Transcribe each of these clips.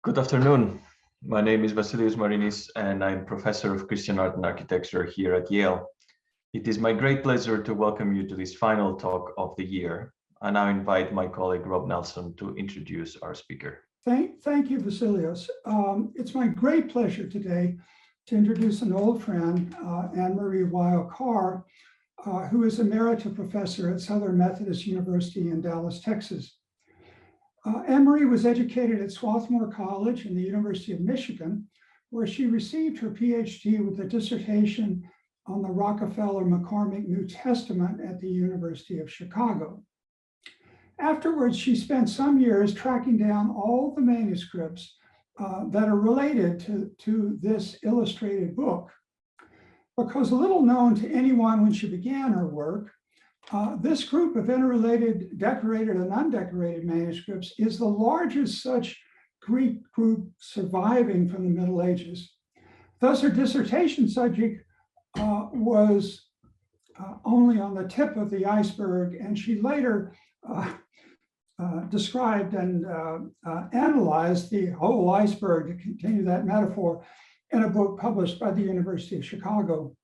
Good afternoon. My name is Vasilios Marinis, and I'm Professor of Christian Art and Architecture here at Yale. It is my great pleasure to welcome you to this final talk of the year. I now invite my colleague Rob Nelson to introduce our speaker. Thank you, Vasilios. It's my great pleasure today to introduce an old friend, Annemarie Weyl Carr, who is Emerita Professor at Southern Methodist University in Dallas, Texas. Annemarie was educated at Swarthmore College and the University of Michigan, where she received her PhD with a dissertation on the Rockefeller-McCormick New Testament at the University of Chicago. Afterwards, she spent some years tracking down all the manuscripts that are related to this illustrated book. Because little known to anyone when she began her work, this group of interrelated decorated and undecorated manuscripts is the largest such Greek group surviving from the Middle Ages. Thus, her dissertation subject was only on the tip of the iceberg, and she later described and analyzed the whole iceberg, to continue that metaphor, in a book published by the University of Chicago.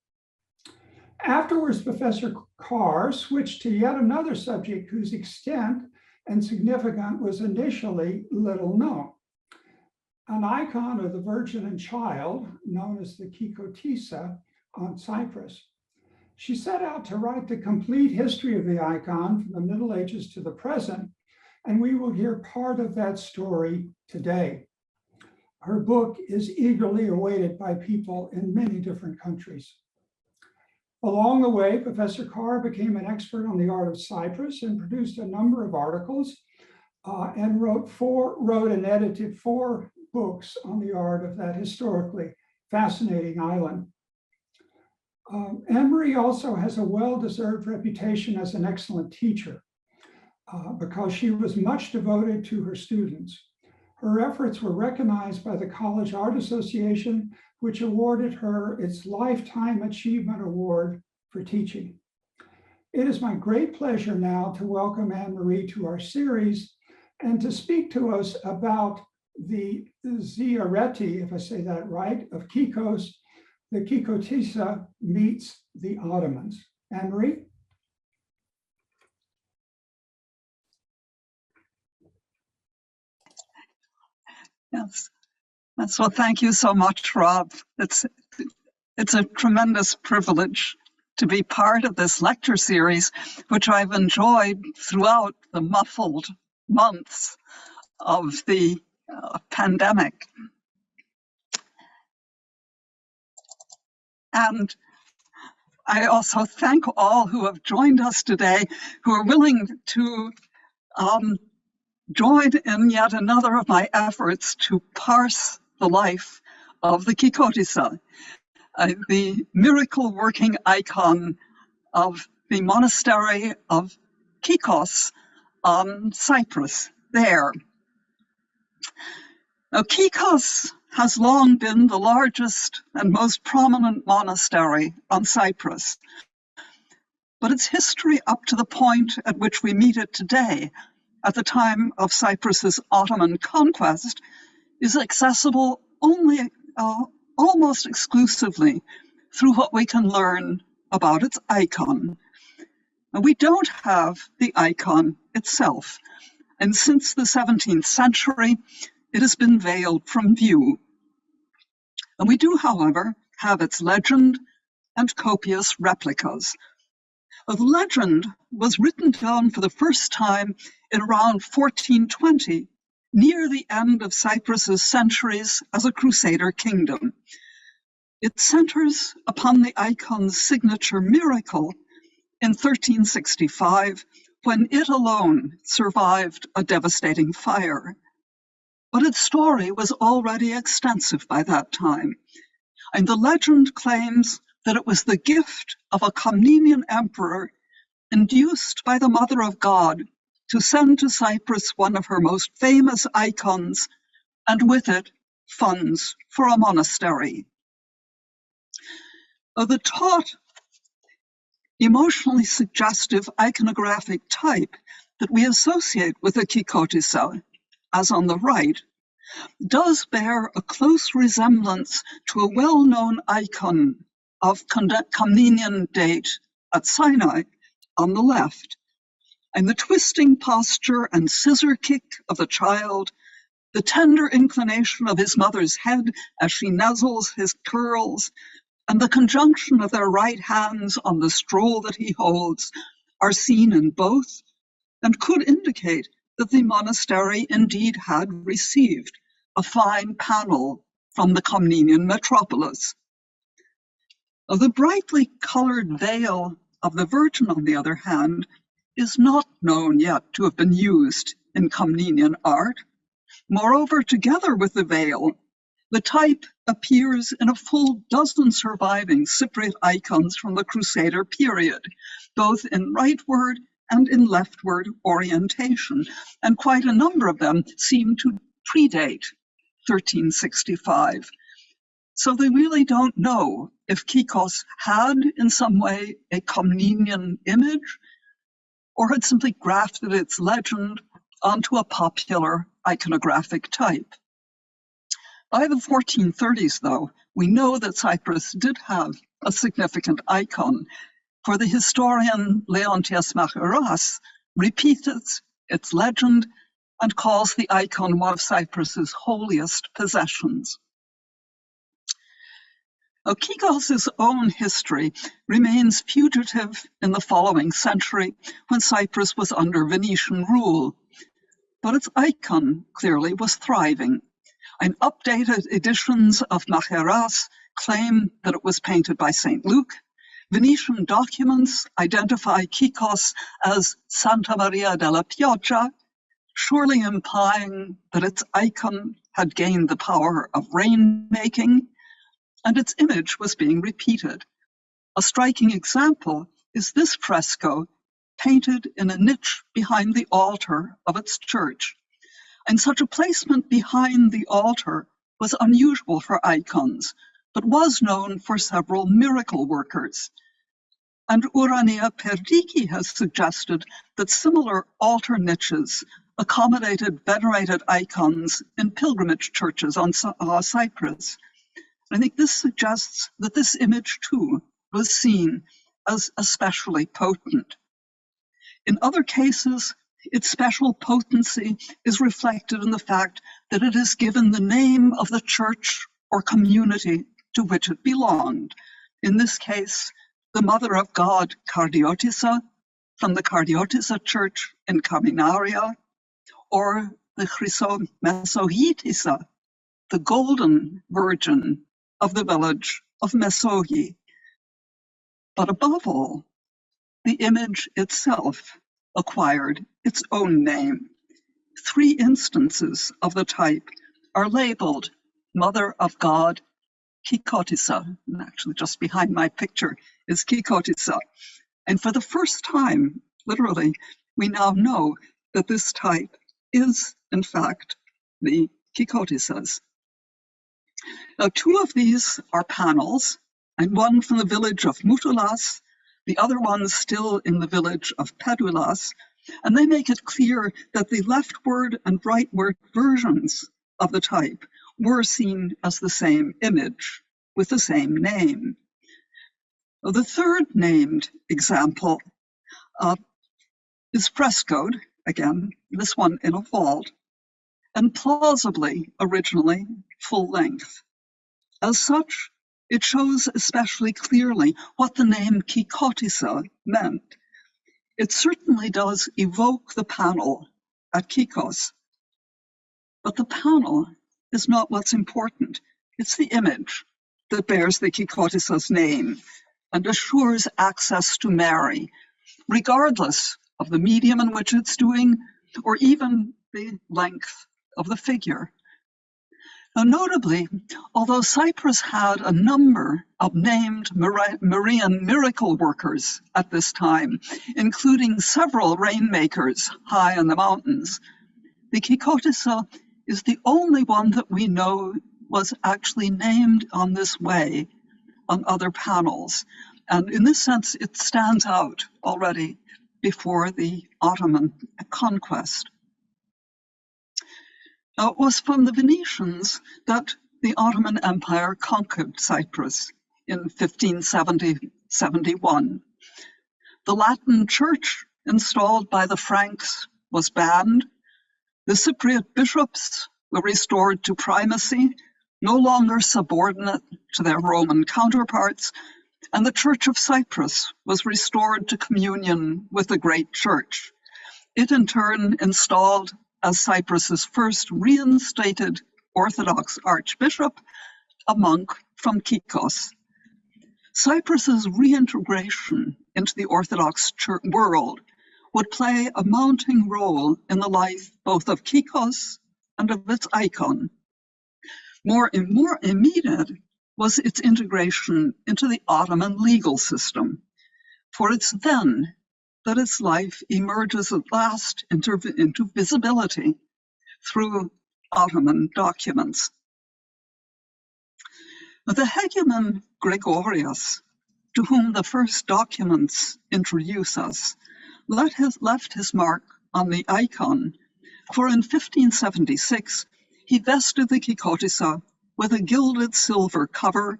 Afterwards, Professor Carr switched to yet another subject whose extent and significance was initially little known. An icon of the Virgin and Child, known as the Kykkotissa on Cyprus. She set out to write the complete history of the icon from the Middle Ages to the present, and we will hear part of that story today. Her book is eagerly awaited by people in many different countries. Along the way, Professor Carr became an expert on the art of Cyprus and produced a number of articles and wrote and edited 4 books on the art of that historically fascinating island. Annemarie also has a well-deserved reputation as an excellent teacher because she was much devoted to her students. Her efforts were recognized by the College Art Association, which awarded her its Lifetime Achievement Award for teaching. It is my great pleasure now to welcome Annemarie to our series and to speak to us about the Ziyareti, if I say that right, of Kykkos, the Kykkotissa meets the Ottomans. Annemarie? Yes. Well, thank you so much, Rob. It's a tremendous privilege to be part of this lecture series, which I've enjoyed throughout the muffled months of the pandemic. And I also thank all who have joined us today, who are willing to join in yet another of my efforts to parse the life of the Kykkotissa, the miracle-working icon of the monastery of Kykkos on Cyprus there. Now, Kykkos has long been the largest and most prominent monastery on Cyprus, but its history up to the point at which we meet it today, at the time of Cyprus's Ottoman conquest, is accessible only almost exclusively through what we can learn about its icon. Now, we don't have the icon itself, and since the 17th century, it has been veiled from view. And we do, however, have its legend and copious replicas. The legend was written down for the first time in around 1420, near the end of Cyprus's centuries as a Crusader kingdom. It centers upon the icon's signature miracle in 1365, when it alone survived a devastating fire. But its story was already extensive by that time, and the legend claims that it was the gift of a Comnenian emperor induced by the Mother of God to send to Cyprus one of her most famous icons, and with it, funds for a monastery. The taut, emotionally suggestive iconographic type that we associate with the Kykkotissa, as on the right, does bear a close resemblance to a well-known icon of Comnenian date at Sinai on the left, and the twisting posture and scissor kick of the child, the tender inclination of his mother's head as she nuzzles his curls, and the conjunction of their right hands on the scroll that he holds are seen in both, and could indicate that the monastery indeed had received a fine panel from the Comnenian metropolis. The brightly colored veil of the Virgin, on the other hand, is not known yet to have been used in Comnenian art. Moreover, together with the veil, the type appears in a full dozen surviving Cypriot icons from the Crusader period, both in rightward and in leftward orientation, and quite a number of them seem to predate 1365. So they really don't know if Kykkos had in some way a Comnenian image or had simply grafted its legend onto a popular iconographic type. By the 1430s, though, we know that Cyprus did have a significant icon, for the historian Leontios Macharas repeats its legend and calls the icon one of Cyprus's holiest possessions. Now, Kykkos' own history remains fugitive in the following century when Cyprus was under Venetian rule, but its icon clearly was thriving. And updated editions of Macharas claim that it was painted by St. Luke. Venetian documents identify Kykkos as Santa Maria della Pioggia, surely implying that its icon had gained the power of rain-making, and its image was being repeated. A striking example is this fresco, painted in a niche behind the altar of its church. And such a placement behind the altar was unusual for icons, but was known for several miracle workers. And Urania Perdiki has suggested that similar altar niches accommodated venerated icons in pilgrimage churches on Cyprus. I think this suggests that this image too was seen as especially potent. In other cases, its special potency is reflected in the fact that it is given the name of the church or community to which it belonged. In this case, the Mother of God, Kykkotissa, from the Kykkotissa church in Carminaria, or the Chrysomesohitissa, the Golden Virgin of the village of Mesogi. But above all, the image itself acquired its own name. 3 instances of the type are labeled Mother of God, Kykkotissa, and actually just behind my picture is Kykkotissa. And for the first time, literally, we now know that this type is, in fact, the Kykkotissas. Now, 2 of these are panels, and one from the village of Mutulas, the other one still in the village of Pedulas, and they make it clear that the leftward and rightward versions of the type were seen as the same image with the same name. The third named example is frescoed, again, this one in a vault, and plausibly originally full length. As such, it shows especially clearly what the name Kykkotissa meant. It certainly does evoke the panel at Kykkos, but the panel is not what's important. It's the image that bears the Kykkotissa's name and assures access to Mary, regardless of the medium in which it's doing or even the length of the figure. Now, notably, although Cyprus had a number of named Marian miracle workers at this time, including several rainmakers high in the mountains, the Kykkotissa is the only one that we know was actually named on this way on other panels. And in this sense, it stands out already before the Ottoman conquest. Now, it was from the Venetians that the Ottoman Empire conquered Cyprus in 1570-71. The Latin church installed by the Franks was banned. The Cypriot bishops were restored to primacy, no longer subordinate to their Roman counterparts, and the Church of Cyprus was restored to communion with the great church. It in turn installed, as Cyprus's first reinstated Orthodox archbishop, a monk from Kykkos. Cyprus's reintegration into the Orthodox world would play a mounting role in the life both of Kykkos and of its icon. More immediate was its integration into the Ottoman legal system, for it's then that its life emerges at last into visibility through Ottoman documents. The hegemon Gregoryus, to whom the first documents introduce us, left his mark on the icon, for in 1576 he vested the Kykkotissa with a gilded silver cover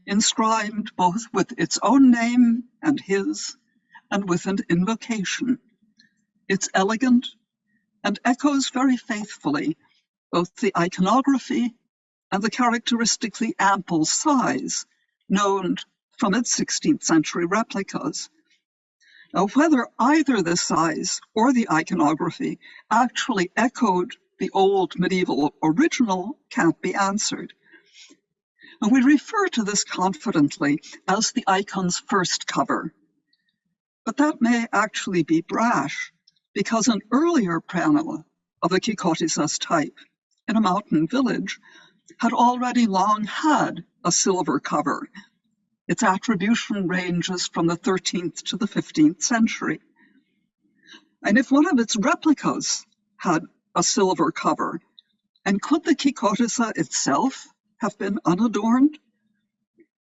inscribed both with its own name and his, and with an invocation. It's elegant and echoes very faithfully both the iconography and the characteristically ample size known from its 16th century replicas. Now, whether either the size or the iconography actually echoed the old medieval original can't be answered. And we refer to this confidently as the icon's first cover. But that may actually be brash, because an earlier panel of the Kykkotissa's type in a mountain village had already long had a silver cover. Its attribution ranges from the 13th to the 15th century. And if one of its replicas had a silver cover, and could the Kykkotissa itself have been unadorned?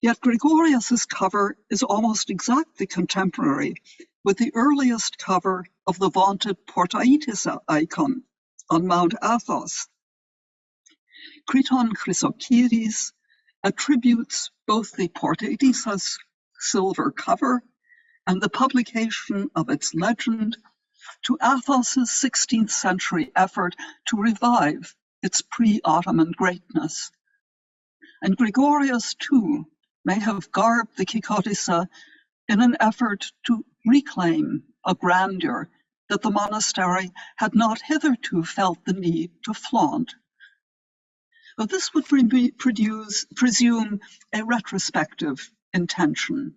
Yet Gregorius's cover is almost exactly contemporary with the earliest cover of the vaunted Portaitissa icon on Mount Athos. Kriton Chrysokides attributes both the Portaitissa's silver cover and the publication of its legend to Athos's 16th century effort to revive its pre-Ottoman greatness. And Gregorius, too, may have garbed the Kykkotissa in an effort to reclaim a grandeur that the monastery had not hitherto felt the need to flaunt. But this would presume a retrospective intention.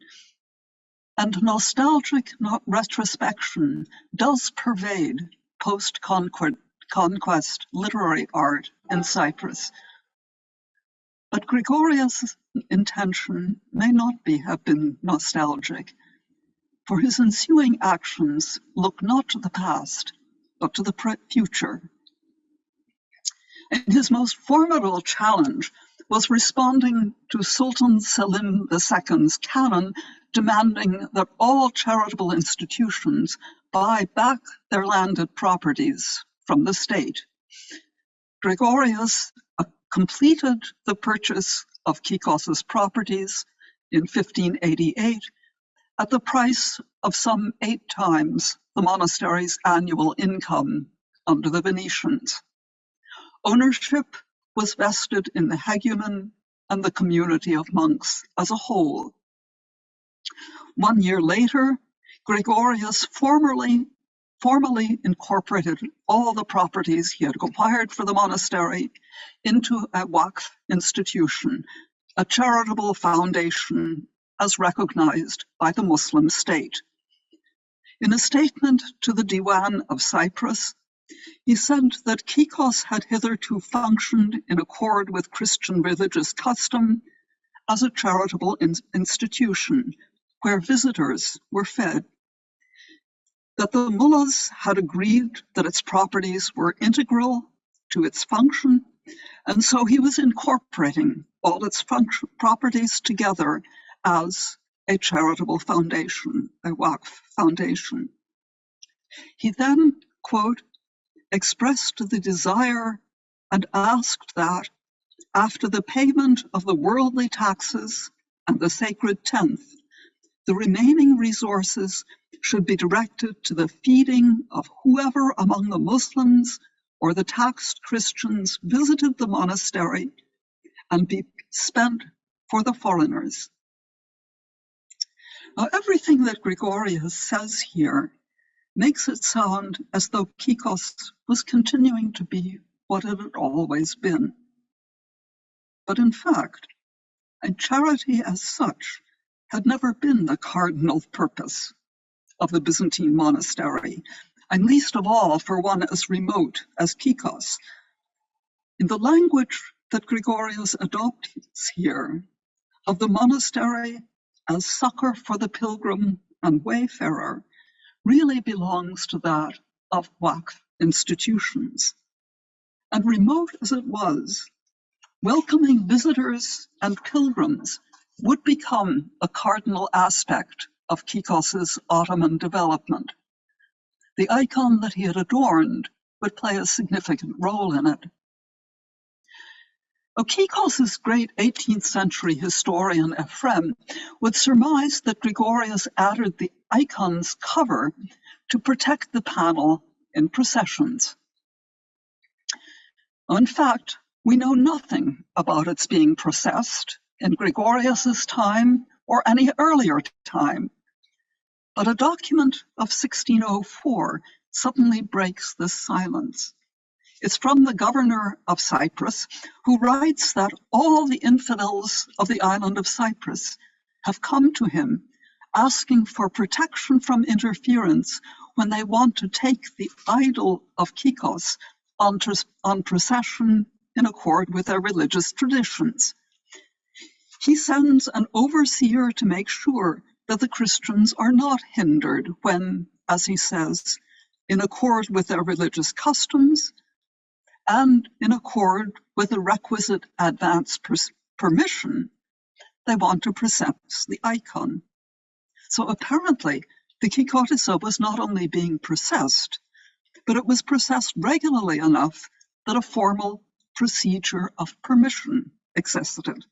And nostalgic retrospection does pervade post-conquest literary art in Cyprus. But Gregorius' intention may not have been nostalgic, for his ensuing actions look not to the past, but to the future. And his most formidable challenge was responding to Sultan Selim II's canon demanding that all charitable institutions buy back their landed properties from the state. Gregorius completed the purchase of Kykkos's properties in 1588 at the price of some 8 times the monastery's annual income under the Venetians. Ownership was vested in the hegemon and the community of monks as a whole. 1 year later, Gregorius formally incorporated all the properties he had acquired for the monastery into a Waqf institution, a charitable foundation as recognized by the Muslim state. In a statement to the Diwan of Cyprus, he said that Kykkos had hitherto functioned in accord with Christian religious custom as a charitable institution where visitors were fed, that the mullahs had agreed that its properties were integral to its function, and so he was incorporating all its properties together as a charitable foundation, a Waqf foundation. He then, quote, expressed the desire and asked that, after the payment of the worldly taxes and the sacred tenth, the remaining resources should be directed to the feeding of whoever among the Muslims or the taxed Christians visited the monastery and be spent for the foreigners. Now, everything that Gregoryus says here makes it sound as though Kykkos was continuing to be what it had always been. But in fact, charity as such had never been the cardinal purpose of the Byzantine monastery, and least of all for one as remote as Kykkos. In the language that Gregoryus adopts here of the monastery as succor for the pilgrim and wayfarer really belongs to that of Waqf institutions. And remote as it was, welcoming visitors and pilgrims would become a cardinal aspect of Kykkos's Ottoman development. The icon that he had adorned would play a significant role in it. Kykkos's great 18th century historian Ephrem would surmise that Gregoryus added the icon's cover to protect the panel in processions. In fact, we know nothing about its being processed in Gregoryus's time or any earlier time, but a document of 1604 suddenly breaks this silence. It's from the governor of Cyprus, who writes that all the infidels of the island of Cyprus have come to him asking for protection from interference when they want to take the idol of Kykkos on procession in accord with their religious traditions. He sends an overseer to make sure that the Christians are not hindered when, as he says, in accord with their religious customs and in accord with the requisite advance permission, they want to process the icon. So apparently, the Kykkotissa was not only being processed, but it was processed regularly enough that a formal procedure of permission existed.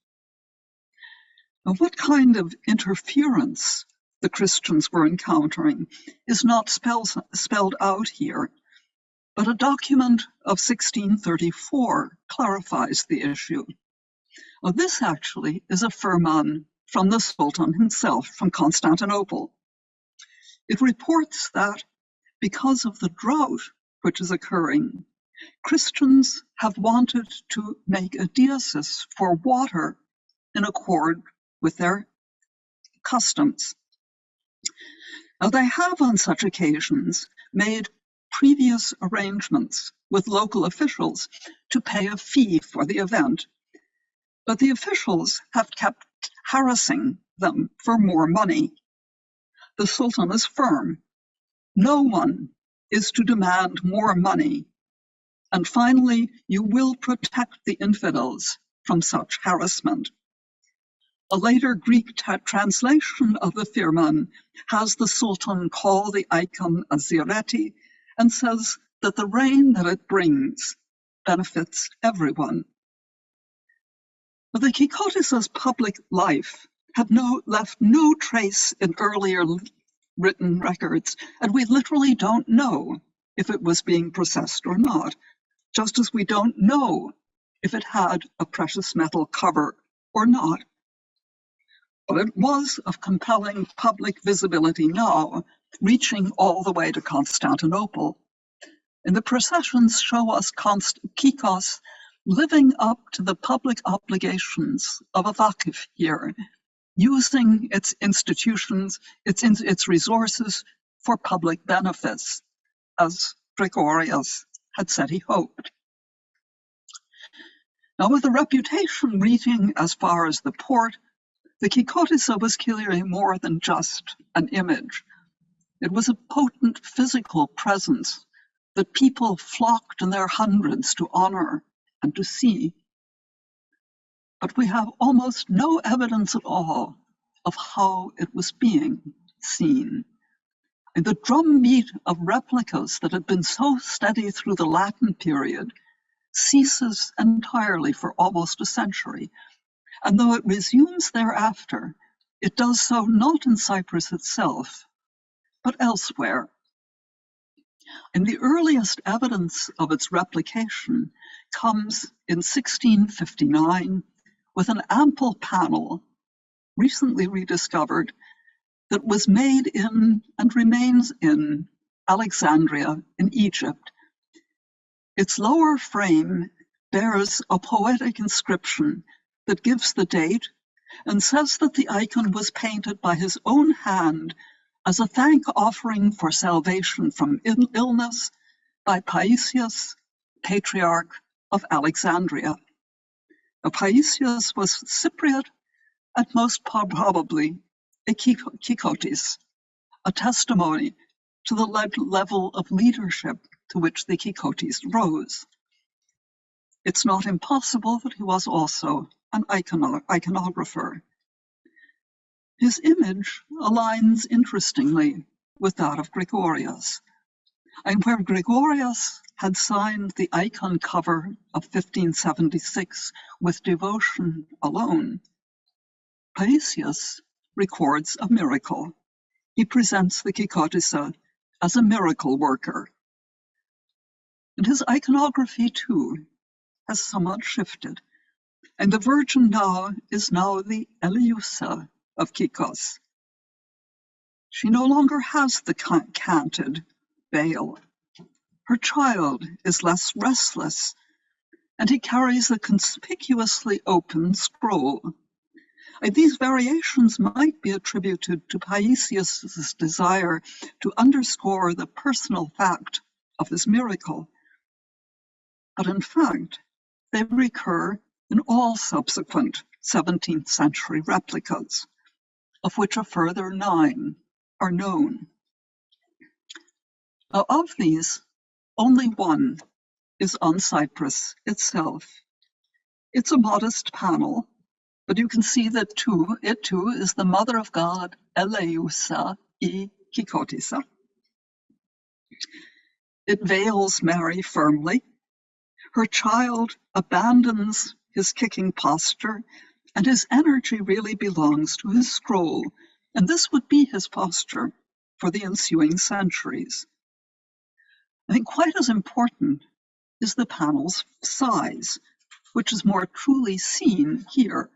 Now, what kind of interference the Christians were encountering is not spelled out here, but a document of 1634 clarifies the issue. Now, this actually is a firman from the Sultan himself, from Constantinople. It reports that because of the drought which is occurring, Christians have wanted to make a diocese for water in accord with their customs. Now, they have on such occasions made previous arrangements with local officials to pay a fee for the event, but the officials have kept harassing them for more money. The Sultan is firm. No one is to demand more money, and finally, you will protect the infidels from such harassment. A later Greek translation of the firman has the Sultan call the icon a Ziyareti and says that the rain that it brings benefits everyone. But the Kykkotissa's public life had left no trace in earlier written records, and we literally don't know if it was being processed or not, just as we don't know if it had a precious metal cover or not. But it was of compelling public visibility now, reaching all the way to Constantinople. And the processions show us Kykkos living up to the public obligations of a Vakif here, using its institutions, its resources for public benefits, as Gregoryus had said he hoped. Now, with a reputation reaching as far as the port, the Kykkotissa was clearly more than just an image. It was a potent physical presence that people flocked in their hundreds to honor and to see. But we have almost no evidence at all of how it was being seen. And the drumbeat of replicas that had been so steady through the Latin period ceases entirely for almost a century, and though it resumes thereafter, it does so not in Cyprus itself, but elsewhere. And the earliest evidence of its replication comes in 1659 with an ample panel, recently rediscovered, that was made in and remains in Alexandria in Egypt. Its lower frame bears a poetic inscription that gives the date and says that the icon was painted by his own hand as a thank offering for salvation from illness by Paisius, Patriarch of Alexandria. Now, Paisius was Cypriot, and most probably a Kykkottis, a testimony to the level of leadership to which the Kykkottis rose. It's not impossible that he was also an iconographer. His image aligns interestingly with that of Gregoryus, and where Gregoryus had signed the icon cover of 1576 with devotion alone, Paisius records a miracle. He presents the Kykkotissa as a miracle worker. And his iconography, too, has somewhat shifted. And the Virgin now is the Eleusa of Kykkos. She no longer has the canted veil. Her child is less restless, and he carries a conspicuously open scroll. These variations might be attributed to Paisius' desire to underscore the personal fact of his miracle, but in fact, they recur in all subsequent 17th century replicas, of which a further 9 are known. Now, of these, only one is on Cyprus itself. It's a modest panel, but you can see that it too is the Mother of God, Eleusa I Kykkotissa. It veils Mary firmly. Her child abandons his kicking posture, and his energy really belongs to his scroll, and this would be his posture for the ensuing centuries. I think quite as important is the panel's size, which is more truly seen here.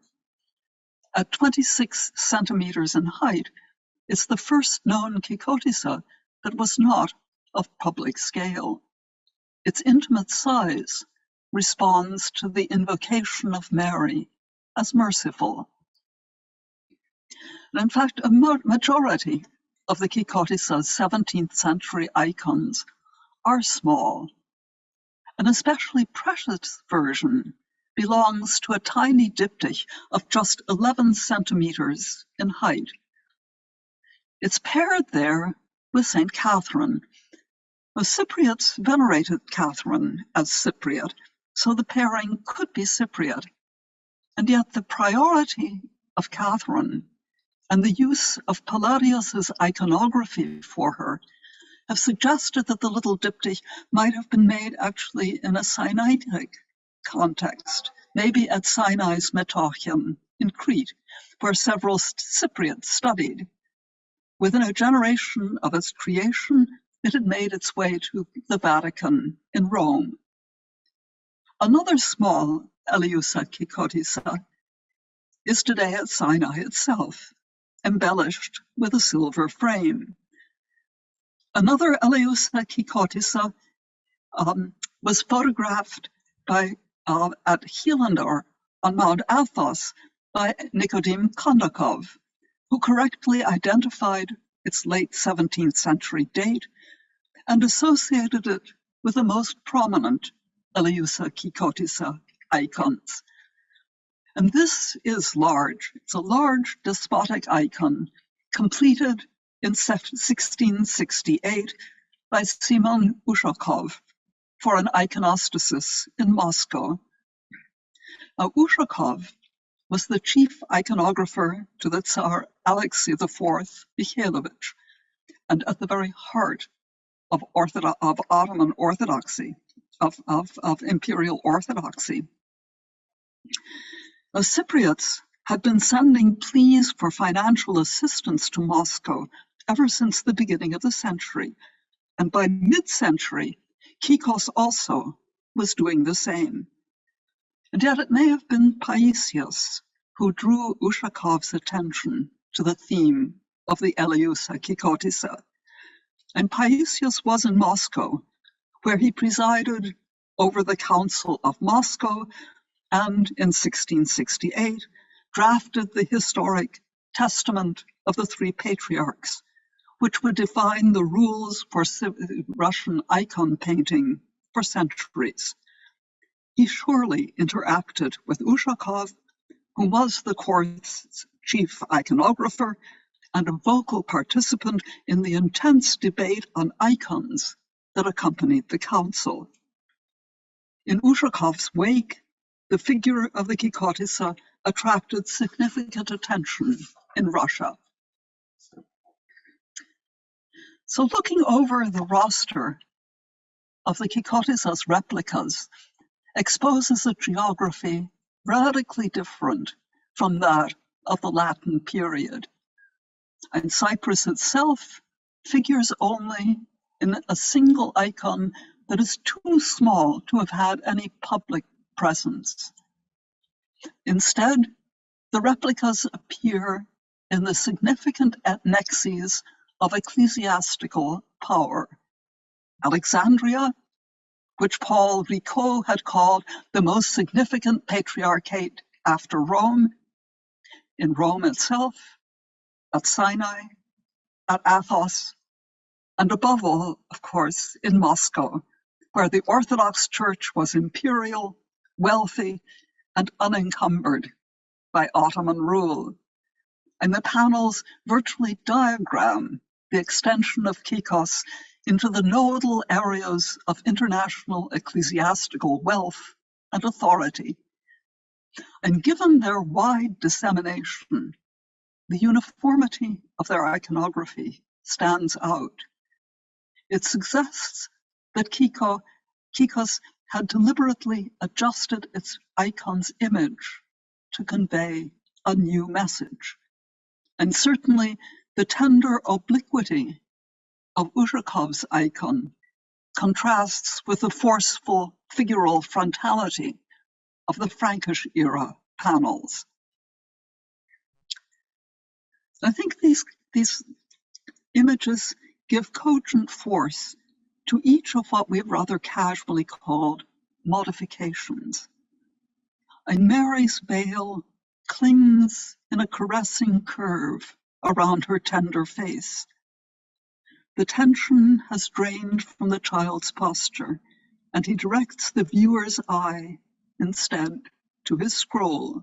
At 26 centimeters in height, it's the first known Kykkotissa that was not of public scale. Its intimate size responds to the invocation of Mary as merciful. And in fact, a majority of the Kykkotissa's 17th century icons are small. An especially precious version belongs to a tiny diptych of just 11 centimeters in height. It's paired there with St. Catherine. The Cypriots venerated Catherine as Cypriot, so the pairing could be Cypriot. And yet the priority of Catherine and the use of Palladius's iconography for her have suggested that the little diptych might have been made actually in a Sinaitic context, maybe at Sinai's Methodist in Crete, where several Cypriots studied. Within a generation of its creation, it had made its way to the Vatican in Rome. Another small Eleusa Kykkotissa is today at Sinai itself, embellished with a silver frame. Another Eleusa Kykkotissa was photographed at Helander on Mount Athos by Nikodem Kondakov, who correctly identified its late 17th century date and associated it with the most prominent Eleusa Kykkotissa icons. And this is large. It's a large despotic icon completed in 1668 by Simon Ushakov for an iconostasis in Moscow. Now, Ushakov was the chief iconographer to the Tsar Alexei IV Mikhailovich, and at the very heart of Ottoman Orthodoxy of imperial orthodoxy. The Cypriots had been sending pleas for financial assistance to Moscow ever since the beginning of the century, and by mid-century, Kykkos also was doing the same. And yet it may have been Paisius who drew Ushakov's attention to the theme of the Eleusa Kykkotissa. And Paisius was in Moscow, where he presided over the Council of Moscow and in 1668 drafted the historic Testament of the Three Patriarchs, which would define the rules for Russian icon painting for centuries. He surely interacted with Ushakov, who was the court's chief iconographer and a vocal participant in the intense debate on icons that accompanied the council. In Ushakov's wake, the figure of the Kykkotissa attracted significant attention in Russia. So looking over the roster of the Kykkotissa's replicas exposes a geography radically different from that of the Latin period. And Cyprus itself figures only in a single icon that is too small to have had any public presence. Instead, the replicas appear in the significant nexes of ecclesiastical power. Alexandria, which Paul Ricoeur had called the most significant patriarchate after Rome, in Rome itself, at Sinai, at Athos, and above all, of course, in Moscow, where the Orthodox Church was imperial, wealthy, and unencumbered by Ottoman rule. And the panels virtually diagram the extension of Kykkos into the nodal areas of international ecclesiastical wealth and authority. And given their wide dissemination, the uniformity of their iconography stands out. It suggests that Kykkos had deliberately adjusted its icon's image to convey a new message. And certainly the tender obliquity of Ushakov's icon contrasts with the forceful figural frontality of the Frankish era panels. I think these images give cogent force to each of what we've rather casually called modifications. And Mary's veil clings in a caressing curve around her tender face. The tension has drained from the child's posture, and he directs the viewer's eye instead to his scroll.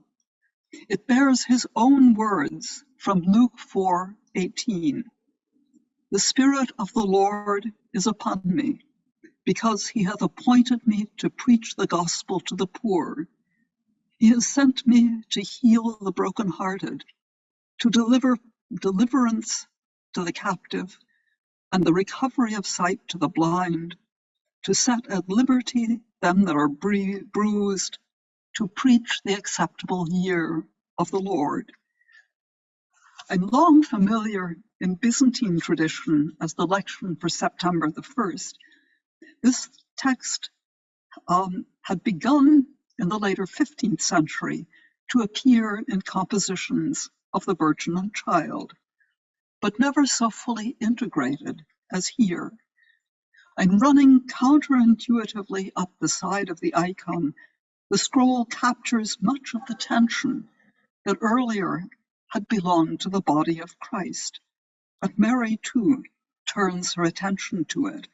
It bears his own words from Luke 4:18. The Spirit of the Lord is upon me, because he hath appointed me to preach the gospel to the poor. He has sent me to heal the brokenhearted, to deliver deliverance to the captive, and the recovery of sight to the blind, to set at liberty them that are bruised, to preach the acceptable year of the Lord. I'm long familiar in Byzantine tradition as the lection for September the 1st. This text had begun in the later 15th century to appear in compositions of the Virgin and Child, but never so fully integrated as here. And running counterintuitively up the side of the icon, the scroll captures much of the tension that earlier had belonged to the body of Christ. But Mary, too, turns her attention to it.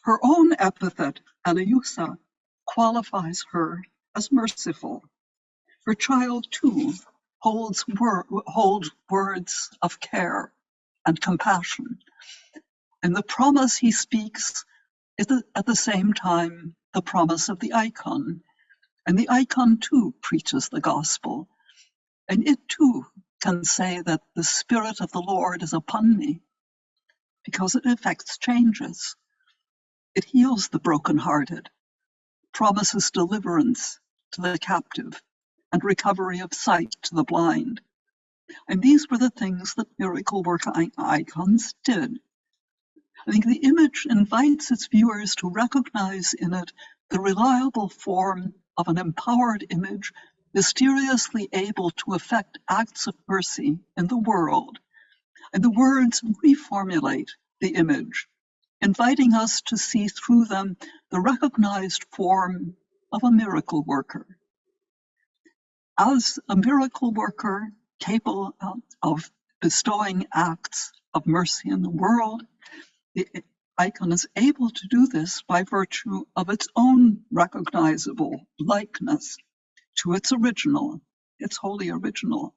Her own epithet, Eleusa, qualifies her as merciful. Her child, too, holds words of care and compassion. And the promise he speaks is at the same time the promise of the icon. And the icon, too, preaches the gospel. And it, too, can say that the Spirit of the Lord is upon me, because it effects changes. It heals the brokenhearted promises deliverance to the captive and recovery of sight to the blind. And these were the things that miracle work icons did. I think the image invites its viewers to recognize in it the reliable form of an empowered image, mysteriously able to effect acts of mercy in the world. And the words reformulate the image, inviting us to see through them the recognized form of a miracle worker. As a miracle worker capable of bestowing acts of mercy in the world, the icon is able to do this by virtue of its own recognizable likeness to its original, its wholly original.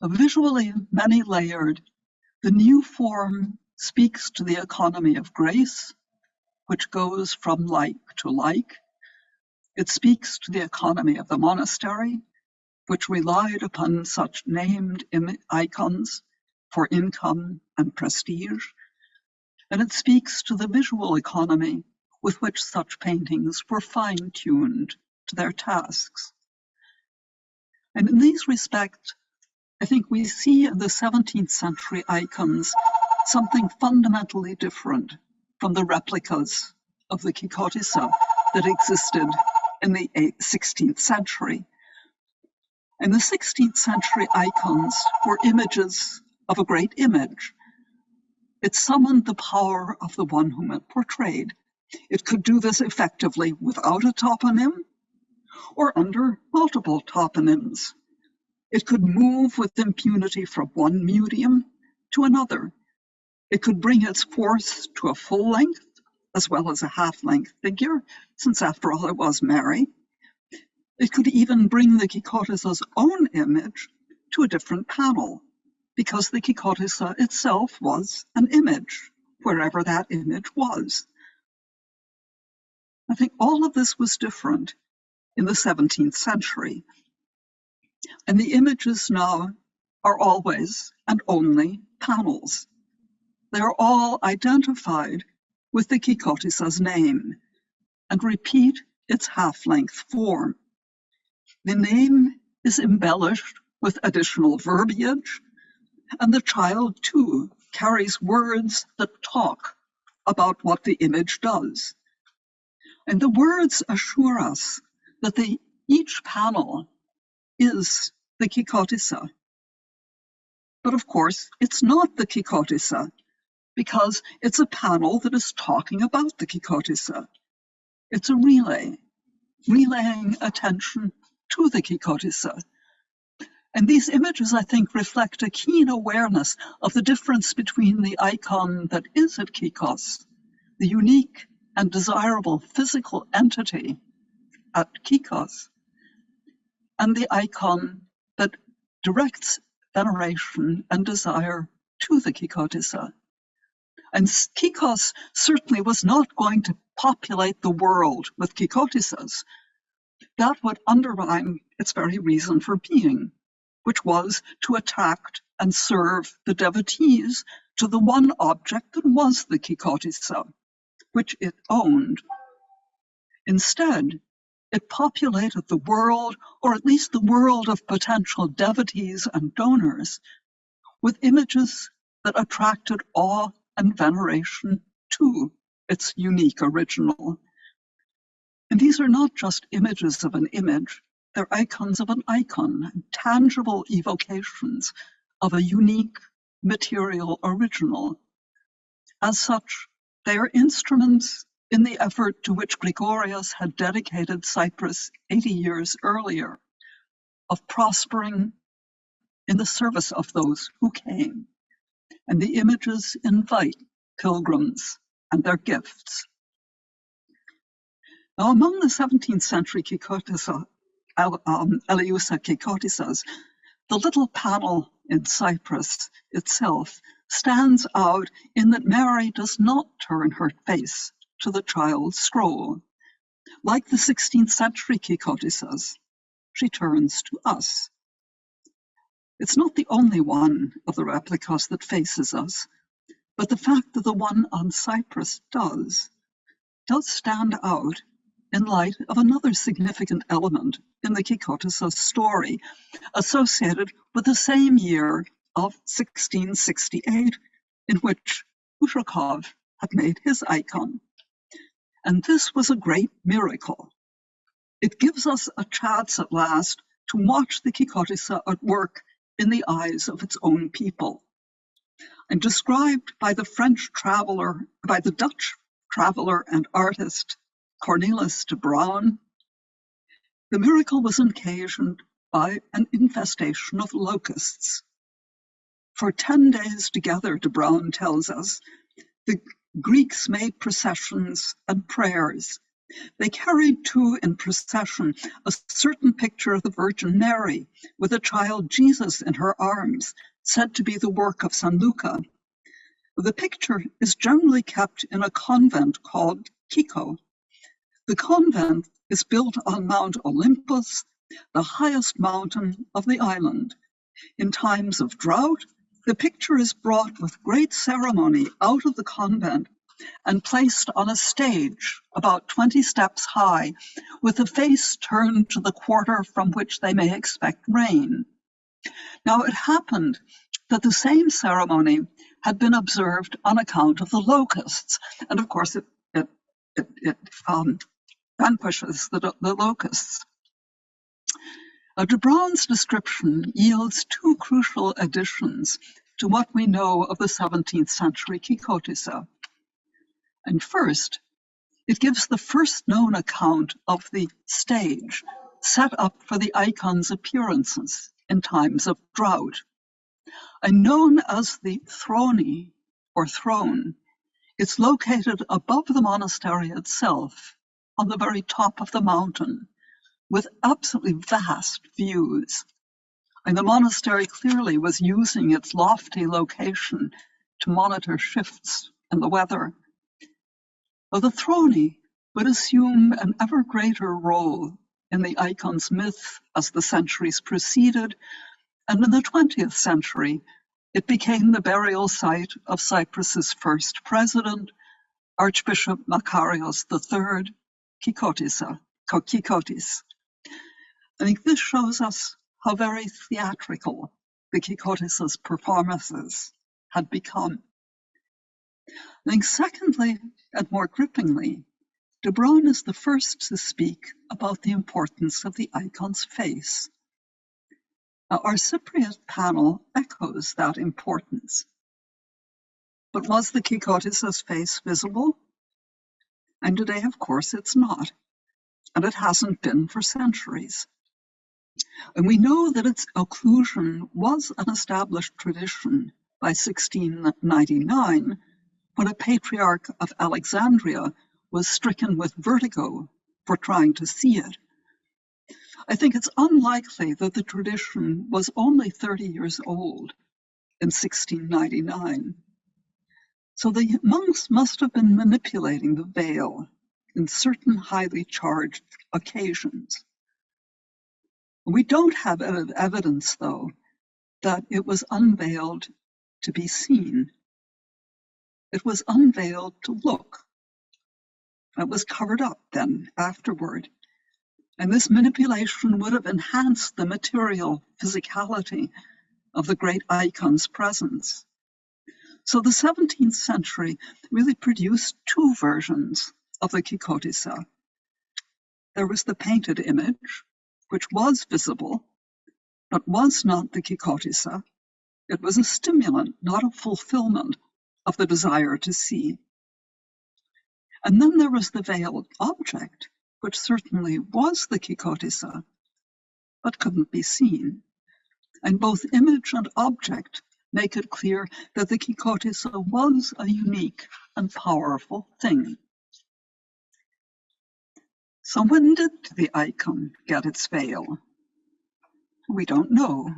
Visually many-layered, the new form speaks to the economy of grace, which goes from like to like. It speaks to the economy of the monastery, which relied upon such named icons for income and prestige. And it speaks to the visual economy with which such paintings were fine-tuned to their tasks. And in these respects, I think we see in the 17th century icons something fundamentally different from the replicas of the Kykkotissa that existed in the 16th century. And the 16th century icons were images of a great image. It summoned the power of the one whom it portrayed. It could do this effectively without a toponym or under multiple toponyms. It could move with impunity from one medium to another. It could bring its force to a full length as well as a half-length figure, since after all it was Mary. It could even bring the Kykkotissa's own image to a different panel, because the Kykkotissa itself was an image, wherever that image was. I think all of this was different in the 17th century. And the images now are always and only panels. They are all identified with the Kykkotissa's name and repeat its half-length form. The name is embellished with additional verbiage, and the child, too, carries words that talk about what the image does. And the words assure us that each panel is the Kykkotissa. But of course, it's not the Kykkotissa, because it's a panel that is talking about the Kykkotissa. It's a relay, relaying attention to the Kykkotissa. And these images, I think, reflect a keen awareness of the difference between the icon that is at Kykkos, the unique and desirable physical entity at Kykkos, and the icon that directs veneration and desire to the Kykkotissa. And Kykkos certainly was not going to populate the world with Kykkotissas. That would undermine its very reason for being, which was to attract and serve the devotees to the one object that was the Kykkotissa, which it owned. Instead, it populated the world, or at least the world of potential devotees and donors, with images that attracted awe and veneration to its unique original. And these are not just images of an image, they're icons of an icon, tangible evocations of a unique material original. As such, they are instruments in the effort to which Gregoryus had dedicated Cyprus 80 years earlier, of prospering in the service of those who came. And the images invite pilgrims and their gifts. Now, among the 17th century Kykkotissa, Eleusa Kykkotissas, the little panel in Cyprus itself stands out in that Mary does not turn her face to the child's scroll. Like the 16th century Kykkotissas, she turns to us. It's not the only one of the replicas that faces us, but the fact that the one on Cyprus does stand out in light of another significant element in the Kykkotissa story, associated with the same year of 1668 in which Ushakov had made his icon. And this was a great miracle. It gives us a chance at last to watch the Kykkotissa at work in the eyes of its own people. And described by the Dutch traveler and artist Cornelis de Bruin, the miracle was occasioned by an infestation of locusts. For 10 days together, de Bruin tells us, the Greeks made processions and prayers. They carried too in procession a certain picture of the Virgin Mary with a child Jesus in her arms, said to be the work of San Luca. The picture is generally kept in a convent called Kykkos. The convent is built on Mount Olympus, the highest mountain of the island. In times of drought, the picture is brought with great ceremony out of the convent and placed on a stage about 20 steps high, with the face turned to the quarter from which they may expect rain. Now it happened that the same ceremony had been observed on account of the locusts, and of course it vanquishes the locusts. De Bruin's description yields two crucial additions to what we know of the 17th century Kykkotissa. And first, it gives the first known account of the stage set up for the icon's appearances in times of drought. And known as the throne, or throne, it's located above the monastery itself, on the very top of the mountain, with absolutely vast views. And the monastery clearly was using its lofty location to monitor shifts in the weather. Well, the throne would assume an ever greater role in the icon's myth as the centuries proceeded, and in the 20th century, it became the burial site of Cyprus's first president, Archbishop Makarios III, Kykkottis. I think this shows us how very theatrical the Kykkotissa's performances had become. I think secondly, and more grippingly, de Bruin is the first to speak about the importance of the icon's face. Now, our Cypriot panel echoes that importance. But was the Kykkotissa's face visible? And today, of course, it's not. And it hasn't been for centuries. And we know that its occlusion was an established tradition by 1699, when a patriarch of Alexandria was stricken with vertigo for trying to see it. I think it's unlikely that the tradition was only 30 years old in 1699. So the monks must have been manipulating the veil in certain highly charged occasions. We don't have evidence, though, that it was unveiled to be seen. It was unveiled to look. It was covered up then afterward. And this manipulation would have enhanced the material physicality of the great icon's presence. So the 17th century really produced two versions of the Kykkotissa. There was the painted image, which was visible, but was not the Kykkotissa. It was a stimulant, not a fulfillment of the desire to see. And then there was the veiled object, which certainly was the Kykkotissa, but couldn't be seen. And both image and object make it clear that the Kykkotissa was a unique and powerful thing. So when did the icon get its veil? We don't know.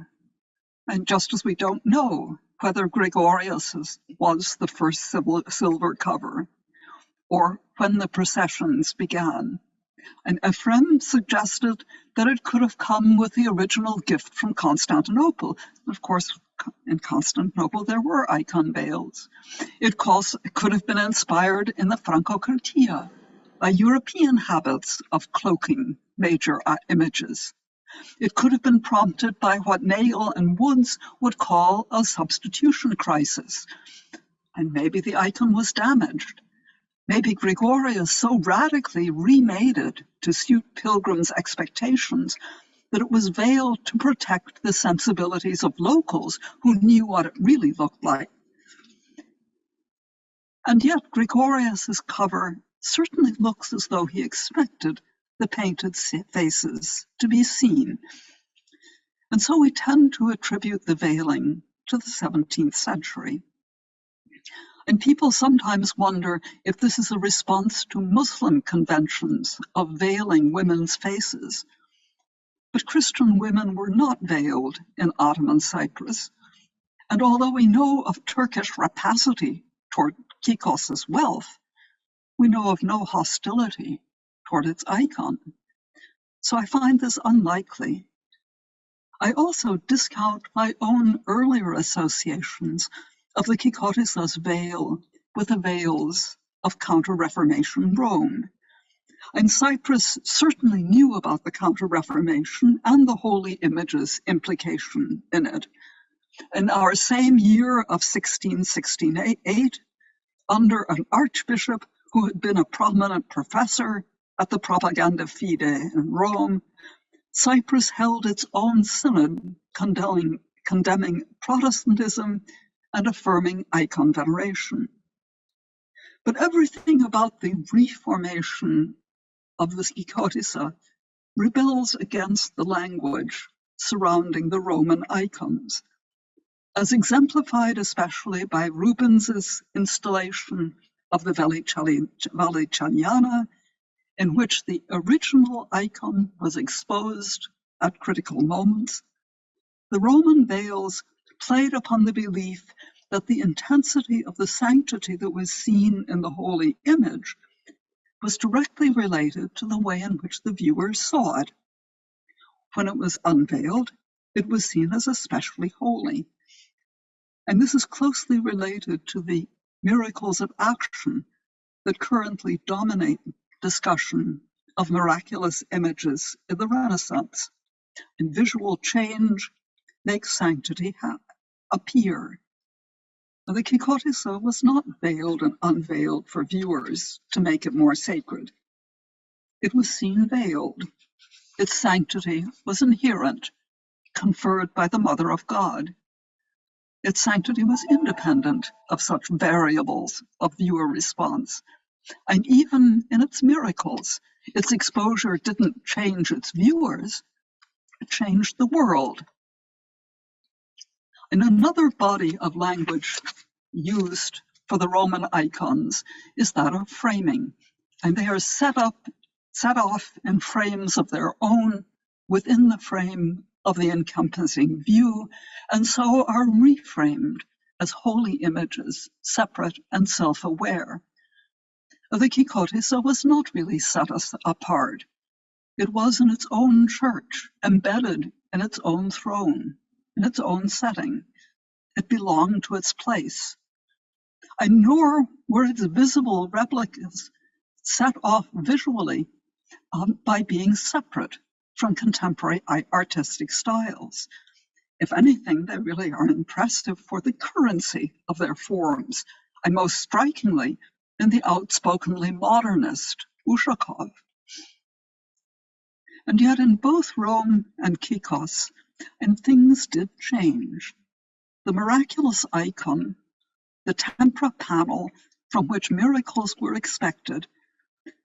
And just as we don't know whether Gregoryus was the first silver cover, or when the processions began. And Ephraim suggested that it could have come with the original gift from Constantinople. Of course, in Constantinople, there were icon veils. It could have been inspired in the Franco-Cartia by European habits of cloaking major images. It could have been prompted by what Weyl and Woods would call a substitution crisis. And maybe the icon was damaged. Maybe Gregoryus so radically remade it to suit pilgrims' expectations that it was veiled to protect the sensibilities of locals who knew what it really looked like. And yet Gregoryus's cover certainly looks as though he expected the painted faces to be seen. And so we tend to attribute the veiling to the 17th century. And people sometimes wonder if this is a response to Muslim conventions of veiling women's faces. But Christian women were not veiled in Ottoman Cyprus. And although we know of Turkish rapacity toward Kykkos' wealth, we know of no hostility toward its icon. So I find this unlikely. I also discount my own earlier associations of the Kykkotissa's veil with the veils of Counter-Reformation Rome. And Cyprus certainly knew about the Counter-Reformation and the holy images implication in it. In our same year of 1668, under an archbishop who had been a prominent professor at the Propaganda Fide in Rome, Cyprus held its own synod condemning Protestantism and affirming icon veneration. But everything about the reformation of the Kykkotissa rebels against the language surrounding the Roman icons, as exemplified especially by Rubens's installation of the Vallicaniana, in which the original icon was exposed at critical moments. The Roman veils played upon the belief that the intensity of the sanctity that was seen in the holy image was directly related to the way in which the viewer saw it. When it was unveiled, it was seen as especially holy. And this is closely related to the miracles of action that currently dominate discussion of miraculous images in the Renaissance. And visual change makes sanctity appear. Now, the Kykkotissa was not veiled and unveiled for viewers to make it more sacred. It was seen veiled. Its sanctity was inherent, conferred by the Mother of God. Its sanctity was independent of such variables of viewer response. And even in its miracles, its exposure didn't change its viewers, it changed the world. And another body of language used for the Roman icons is that of framing. And they are set off in frames of their own within the frame of the encompassing view, and so are reframed as holy images, separate and self-aware. The Kykkotissa was not really set apart. It was in its own church, embedded in its own throne, in its own setting. It belonged to its place. And nor were its visible replicas set off visually by being separate from contemporary artistic styles. If anything, they really are impressive for the currency of their forms, and most strikingly in the outspokenly modernist Ushakov. And yet in both Rome and Kykkos, and things did change. The miraculous icon, the tempera panel from which miracles were expected,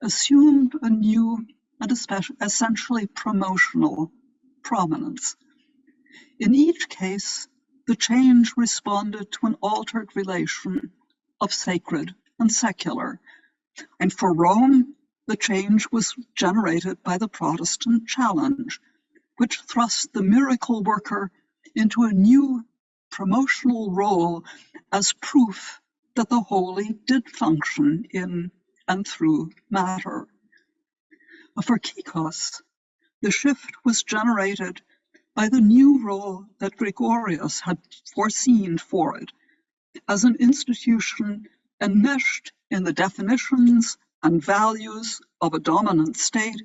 assumed a new and essentially promotional prominence. In each case, the change responded to an altered relation of sacred and secular. And for Rome, the change was generated by the Protestant challenge, which thrust the miracle worker into a new promotional role as proof that the holy did function in and through matter. For Kykkos, the shift was generated by the new role that Gregoryus had foreseen for it as an institution enmeshed in the definitions and values of a dominant state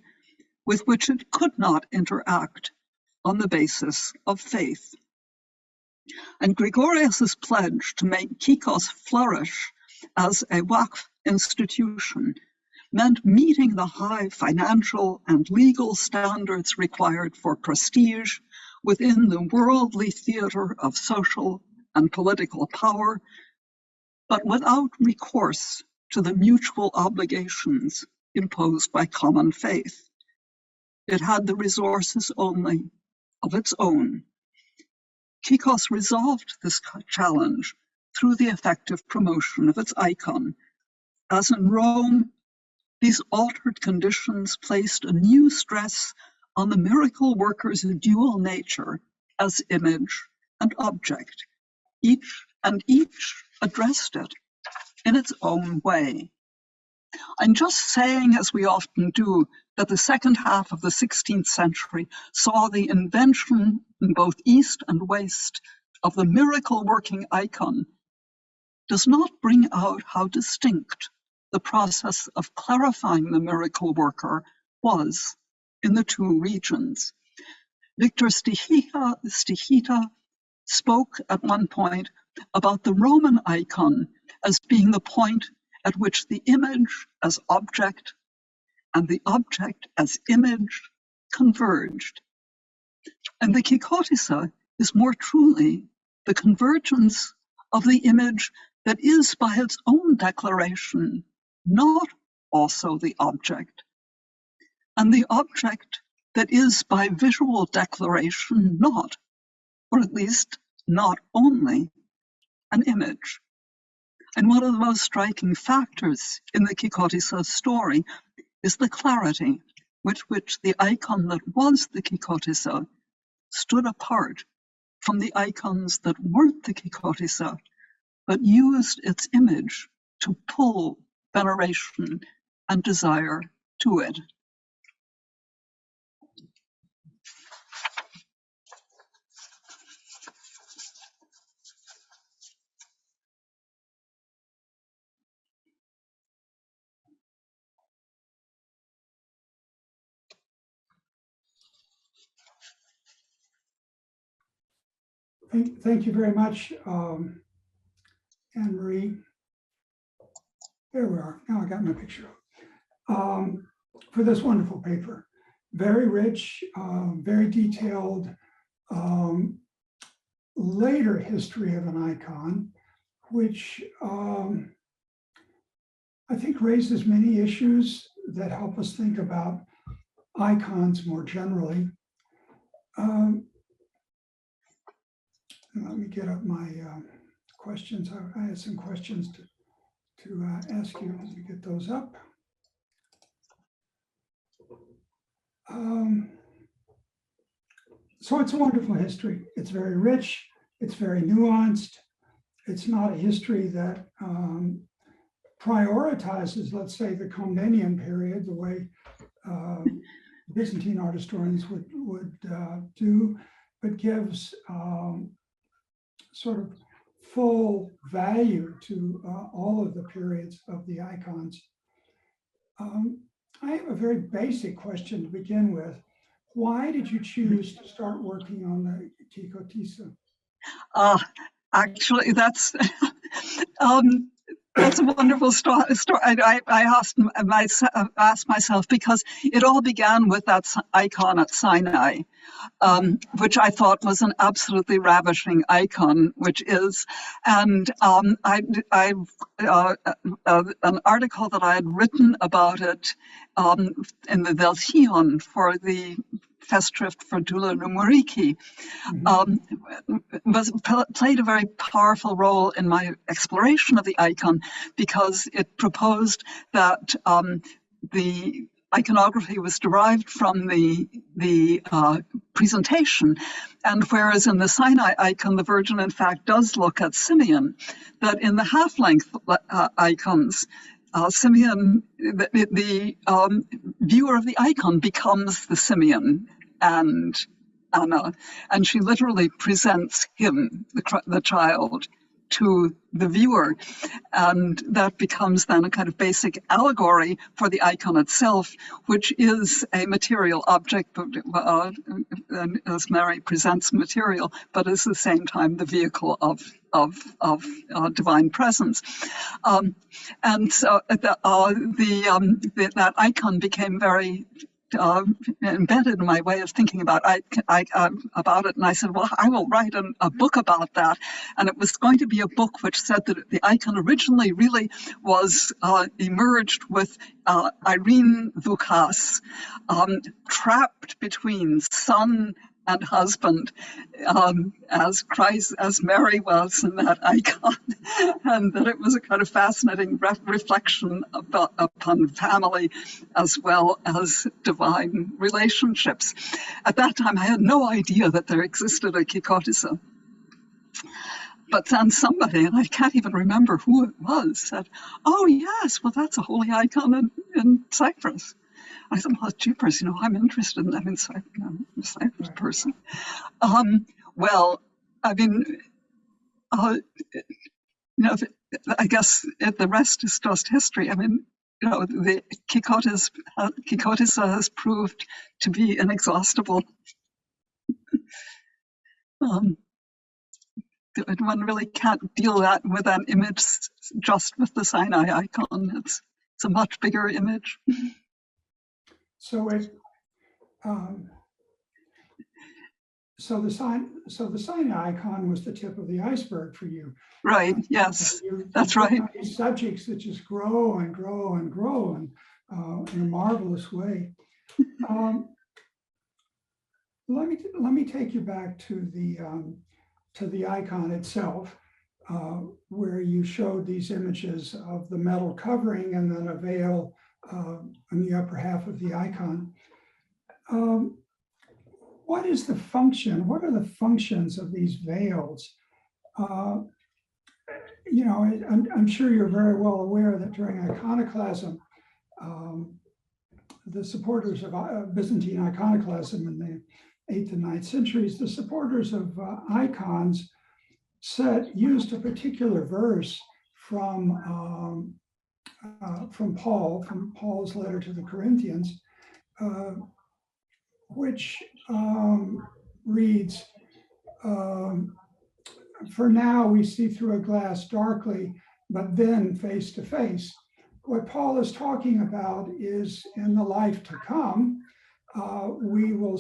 with which it could not interact on the basis of faith. And Gregoryus's pledge to make Kykkos flourish as a Waqf institution meant meeting the high financial and legal standards required for prestige within the worldly theater of social and political power, but without recourse to the mutual obligations imposed by common faith. It had the resources only of its own. Kykkos resolved this challenge through the effective promotion of its icon. As in Rome, these altered conditions placed a new stress on the miracle worker's dual nature as image and object. Each addressed it in its own way. I'm just saying, as we often do, that the second half of the 16th century saw the invention in both East and West of the miracle-working icon does not bring out how distinct the process of clarifying the miracle worker was in the two regions. Victor Stichita spoke at one point about the Roman icon as being the point at which the image as object and the object as image converged. And the Kykkotissa is more truly the convergence of the image that is by its own declaration not also the object, and the object that is by visual declaration not, or at least not only, an image. And one of the most striking factors in the Kykkotissa story is the clarity with which the icon that was the Kykkotissa stood apart from the icons that weren't the Kykkotissa, but used its image to pull veneration and desire to it. Thank you very much, Annemarie. There we are. Now I got my picture for this wonderful paper. Very rich, very detailed, later history of an icon, which I think raises many issues that help us think about icons more generally. Let me get up my questions. I had some questions to ask you. Let me get those up. So it's a wonderful history. It's very rich. It's very nuanced. It's not a history that prioritizes, let's say, the Komnenian period the way Byzantine art historians would do, but gives sort of full value to all of the periods of the icons. I have a very basic question to begin with. Why did you choose to start working on the Kykkotissa? Actually, that's a wonderful story. I asked myself because it all began with that icon at Sinai, which I thought was an absolutely ravishing icon, which is, and an article that I had written about it in the Delphion for the Festschrift for Dula Numerici, played a very powerful role in my exploration of the icon, because it proposed that the iconography was derived from the presentation, and whereas in the Sinai icon the Virgin in fact does look at Simeon, that in the half-length icons Simeon, the viewer of the icon becomes the Simeon and Anna, and she literally presents him, the child, to the viewer. And that becomes then a kind of basic allegory for the icon itself, which is a material object, as Mary presents material, but at the same time the vehicle of divine presence. And so that icon became very embedded in my way of thinking about it. And I said, well, I will write a book about that. And it was going to be a book which said that the icon originally really was emerged with Irene Vukas, trapped between son and husband, as Mary was in that icon, and that it was a kind of fascinating reflection upon family as well as divine relationships. At that time, I had no idea that there existed a Kykkotissa. But then somebody, and I can't even remember who it was, said, oh yes, well that's a holy icon in Cyprus. I thought, well, jeepers, I'm interested in that. I'm a Cyprus person. Well, I mean, I guess the rest is just history. I mean, the Kykkotissa has proved to be inexhaustible. One really can't deal with that image just with the Sinai icon. It's a much bigger image. So the Sinai icon was the tip of the iceberg for you. Right. Yes, that's right. These subjects that just grow and grow and grow in a marvelous way. Let me take you back to the icon itself, where you showed these images of the metal covering and then a veil on the upper half of the icon. What is the function? What are the functions of these veils? I'm sure you're very well aware that during iconoclasm, the supporters of Byzantine iconoclasm in the 8th and 9th centuries, the supporters of icons used a particular verse from Paul's letter to the Corinthians, which reads, for now we see through a glass darkly, but then face to face. What Paul is talking about is in the life to come, we will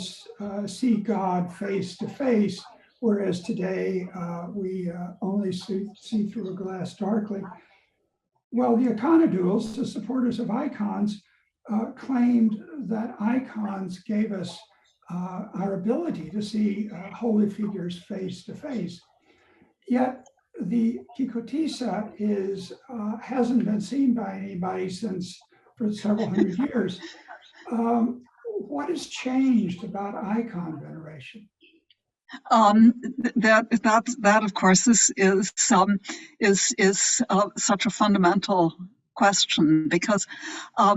see God face to face, whereas today we only see through a glass darkly. Well, the iconodules, the supporters of icons, claimed that icons gave us our ability to see holy figures face to face. Yet the Kykkotissa hasn't been seen by anybody for several hundred years. What has changed about icon veneration? That of course is such a fundamental question, because I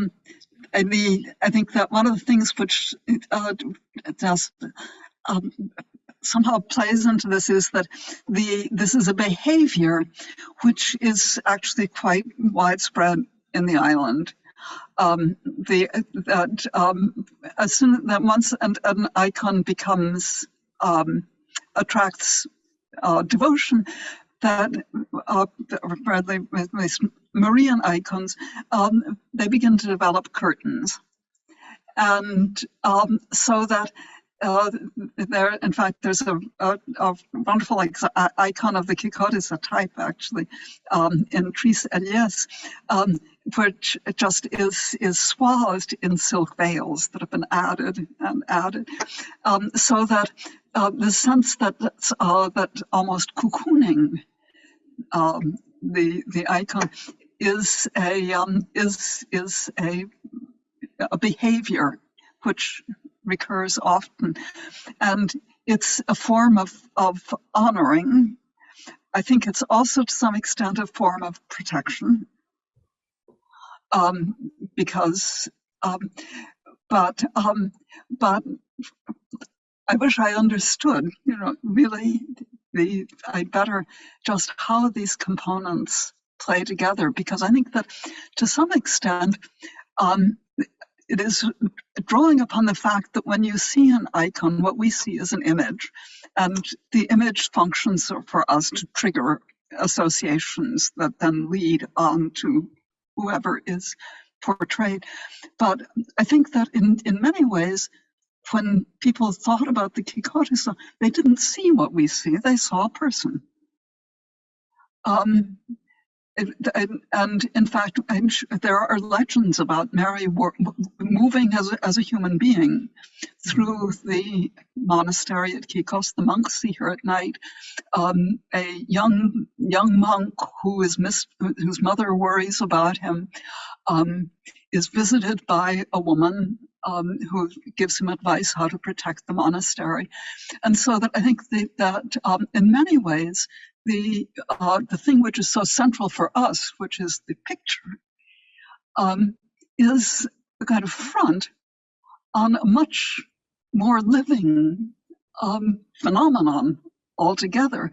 think that one of the things which does somehow plays into this is that this is a behavior which is actually quite widespread in the island. Once an icon becomes attracts devotion, that Marian icons, they begin to develop curtains, and so that in fact, there's a wonderful icon of the Kykkotissa type, actually, in Tris Elias, which just is swathed in silk veils that have been added and added, so that the sense that almost cocooning the icon is a behavior which recurs often, and it's a form of honoring. I think it's also to some extent a form of protection, because but I wish I understood, really I'd better just how these components play together, because I think that to some extent it is drawing upon the fact that when you see an icon, what we see is an image, and the image functions for us to trigger associations that then lead on to whoever is portrayed. But I think that in many ways, when people thought about the Kykkotissa, they didn't see what we see, they saw a person. And in fact, there are legends about Mary moving as a human being through the monastery at Kykkos. The monks see her at night. A young monk whose mother worries about him is visited by a woman who gives him advice how to protect the monastery. And so that I think that in many ways, the thing which is so central for us, which is the picture, is a kind of front on a much more living phenomenon altogether.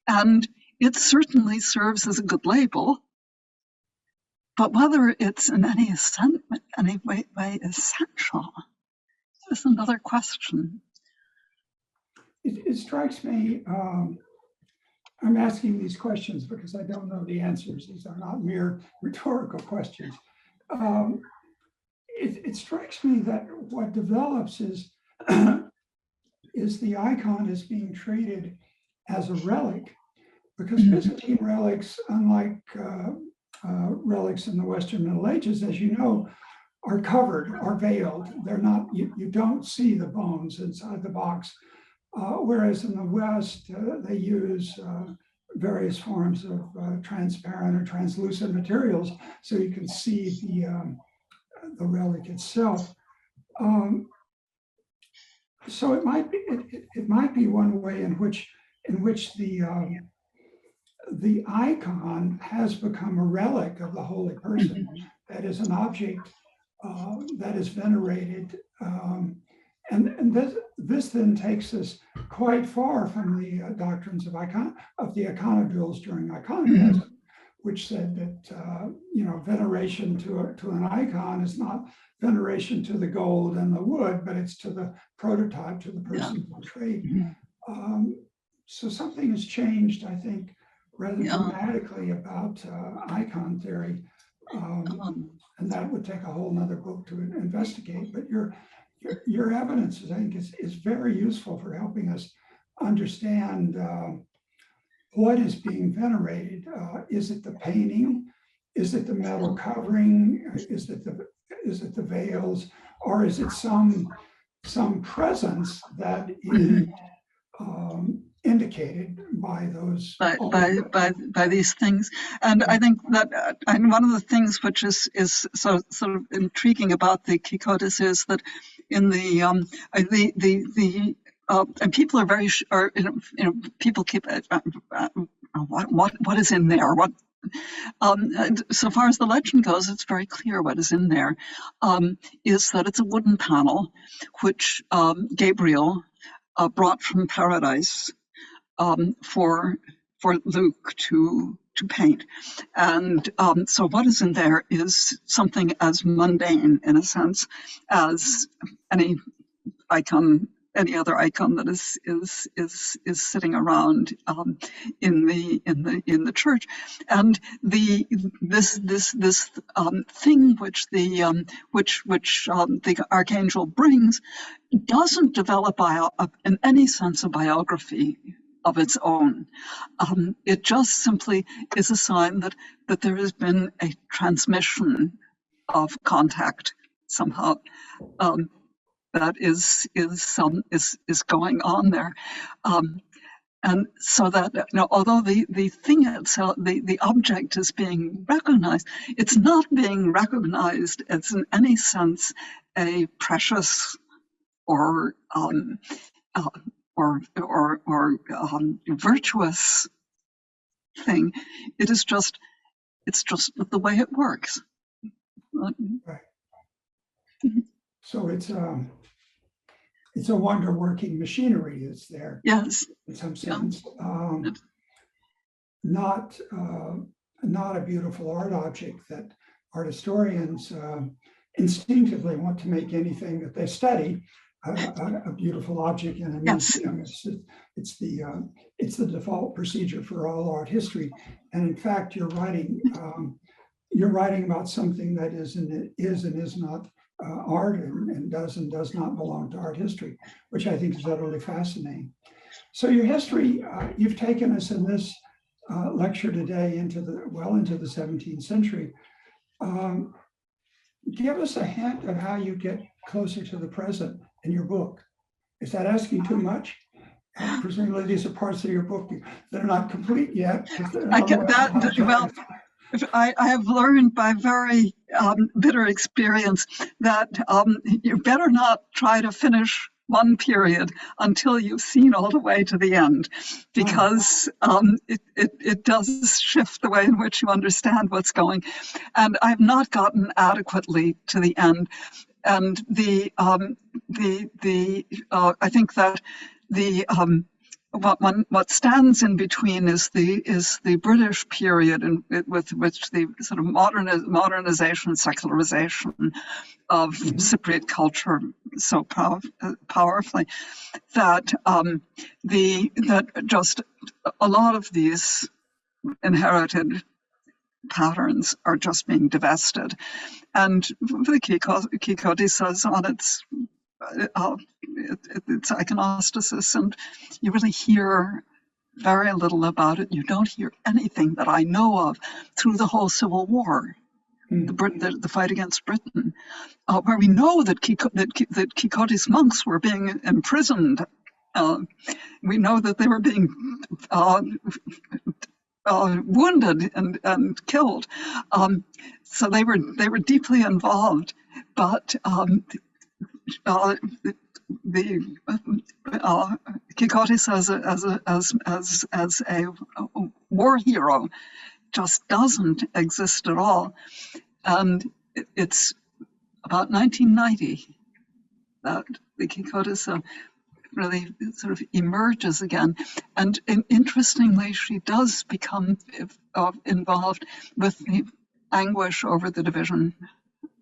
And it certainly serves as a good label, but whether it's in any way essential is another question. It strikes me, I'm asking these questions because I don't know the answers. These are not mere rhetorical questions. It strikes me that what develops is the icon is being treated as a relic, because Byzantine relics, unlike relics in the Western Middle Ages, as you know, are covered, are veiled. They're not, you don't see the bones inside the box. Whereas in the West, they use various forms of transparent or translucent materials, so you can see the relic itself. So it might be one way in which the icon has become a relic of the holy person, that is an object that is venerated. And this then takes us quite far from the doctrines of the iconodules during iconocism, which said that veneration to an icon is not veneration to the gold and the wood, but it's to the prototype, to the person portrayed. So something has changed, I think, rather dramatically about icon theory, and that would take a whole nother book to investigate. But your evidence, I think, is very useful for helping us understand what is being venerated. Is it the painting? Is it the metal covering? Is it the veils? Or is it some presence that is indicated by those by these things? And I think that and one of the things which is so sort of intriguing about the Kykkotissa is that in the and people are very people keep what is in there, what so far as the legend goes, it's very clear what is in there, is that it's a wooden panel which Gabriel brought from paradise for Luke to paint. And so what is in there is something as mundane, in a sense, as any other icon that is sitting around in the church. And this thing which the archangel brings doesn't develop in any sense a biography of its own. It just simply is a sign that there has been a transmission of contact somehow. That is going on there, and so that although the thing itself, the object is being recognized, it's not being recognized as in any sense a precious or virtuous thing. It's just the way it works. Right. So it's it's a wonder-working machinery that's there. Yes. In some sense. Not a beautiful art object that art historians instinctively want to make anything that they study a beautiful object in a museum. It's the default procedure for all art history. And in fact, you're writing about something that is and is not art and does not belong to art history, which I think is utterly fascinating. So your history, you've taken us in this lecture today into the 17th century. Give us a hint of how you get closer to the present in your book. Is that asking too much? Presumably these are parts of your book that are not complete yet. I have learned by very bitter experience that you better not try to finish one period until you've seen all the way to the end, because it does shift the way in which you understand what's going. And I've not gotten adequately to the end. And I think that what stands in between is the British period, with which the sort of modernization, secularization of Cypriot culture so powerfully, that just a lot of these inherited patterns are just being divested. And the Kykkotissa on its Iconostasis, and you really hear very little about it. You don't hear anything that I know of through the whole Civil War, the fight against Britain, where we know that Kykkottis monks were being imprisoned. We know that they were being wounded and killed. So they were deeply involved, but the Kykkottis as a war hero just doesn't exist at all. And it's about 1990 that the Kykkotissa really sort of emerges again. And interestingly, she does become involved with the anguish over the division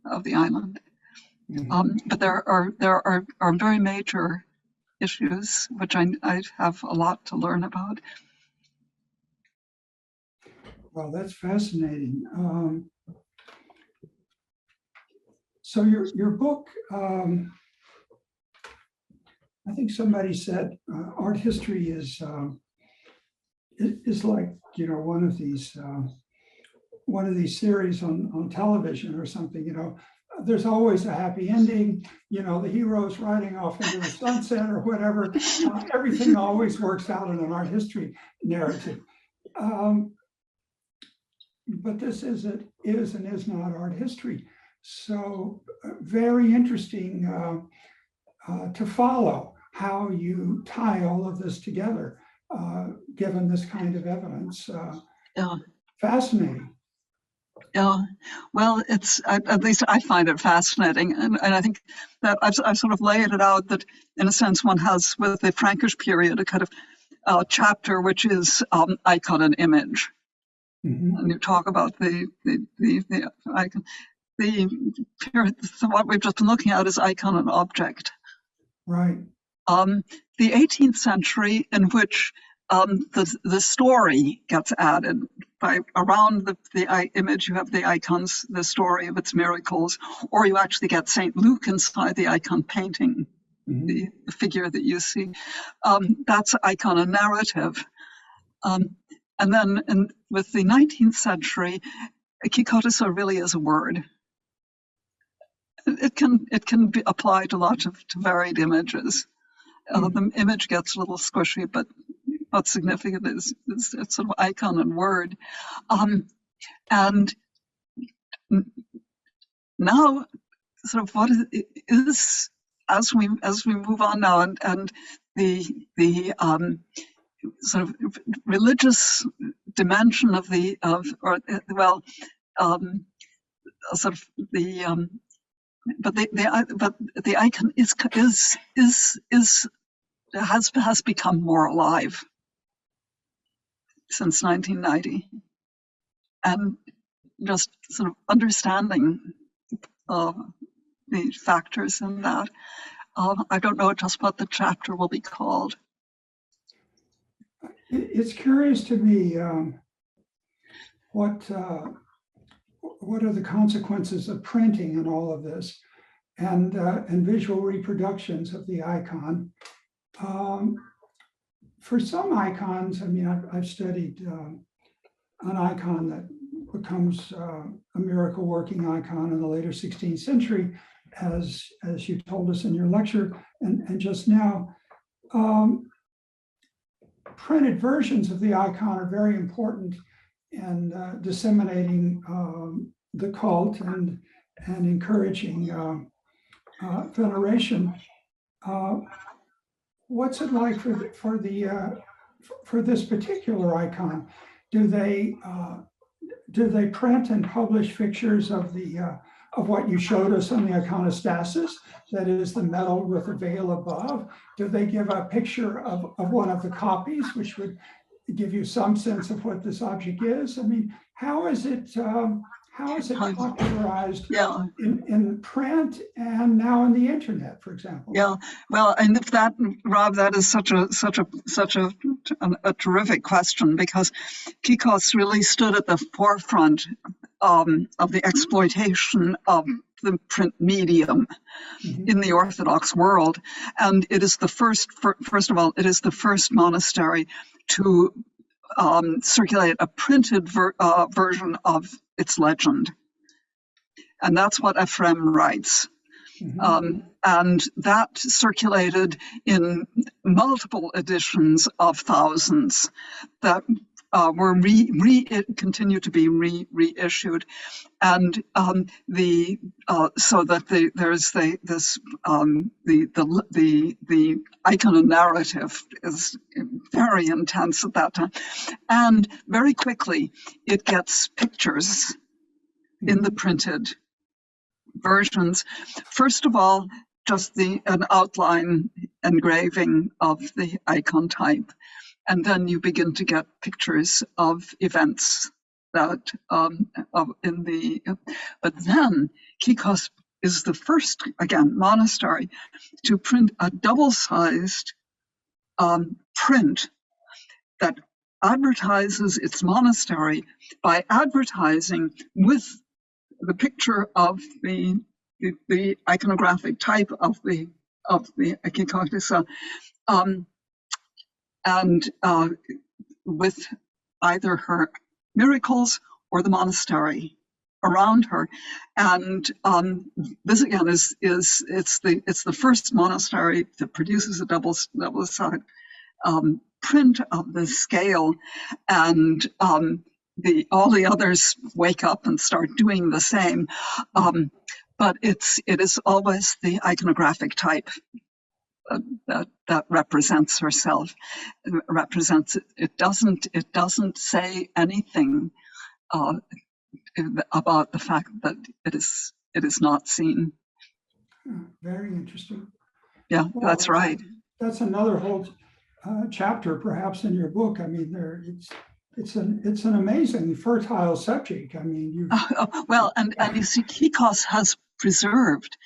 of the island. But there are very major issues which I have a lot to learn about. Well, that's fascinating. So your book, I think somebody said art history is like, you know, one of these series on television or something. There's always a happy ending, the hero's riding off into the sunset or whatever. Everything always works out in an art history narrative. But this is and is not art history. So very interesting to follow how you tie all of this together, given this kind of evidence. Fascinating. Yeah, well, it's at least I find it fascinating, and I think that I've sort of laid it out that, in a sense, one has with the Frankish period a kind of chapter which is icon and image, and you talk about the icon. What we've just been looking at is icon and object. Right. The 18th century, in which the story gets added. Around the image, you have the icons, the story of its miracles, or you actually get St. Luke inside the icon painting, the figure that you see. That's icon and narrative. And then with the 19th century, Kykkotissa really is a word. It can be applied to lots of varied images. The image gets a little squishy, but what's significant is it's sort of icon and word. And now, sort of what is as we move on now, and the sort of religious dimension of sort of the the icon has become more alive since 1990, and just sort of understanding the factors in that. I don't know just what the chapter will be called. It's curious to me what are the consequences of printing in all of this, and visual reproductions of the icon. For some icons, I mean, I've studied an icon that becomes a miracle working icon in the later 16th century, as you told us in your lecture, and just now. Printed versions of the icon are very important in disseminating the cult and encouraging veneration. What's it like for this particular icon? Do they print and publish pictures of of what you showed us on the Iconostasis, that is the metal with the veil above? Do they give a picture of one of the copies, which would give you some sense of what this object is? I mean, how is it popularized in print and now in the internet, for example? Yeah, well, and if that, Rob, that is such a terrific question, because Kykkos really stood at the forefront of the exploitation of the print medium in the Orthodox world, and it is the first of all, it is the first monastery to circulate a printed version of its legend. And that's what Ephraim writes. And that circulated in multiple editions of thousands that were continue to be reissued, and so that there's the Icon narrative is very intense at that time, and very quickly it gets pictures in the printed versions. First of all, just an outline engraving of the icon type, and then you begin to get pictures of events that but then Kykkos is the first, again, monastery to print a double-sized print that advertises its monastery by advertising with the picture of the iconographic type of the Kykkotissa, and with either her miracles or the monastery around her. And this again it's the first monastery that produces a double-sided print of the scale, and all the others wake up and start doing the same. But it is always the iconographic type that represents herself. It doesn't say anything about the fact that it is not seen. Very interesting. Yeah, well, that's right. That's another whole chapter, perhaps, in your book. I mean, it's an amazing fertile subject. I mean, well, and you see, Kykkos has preserved.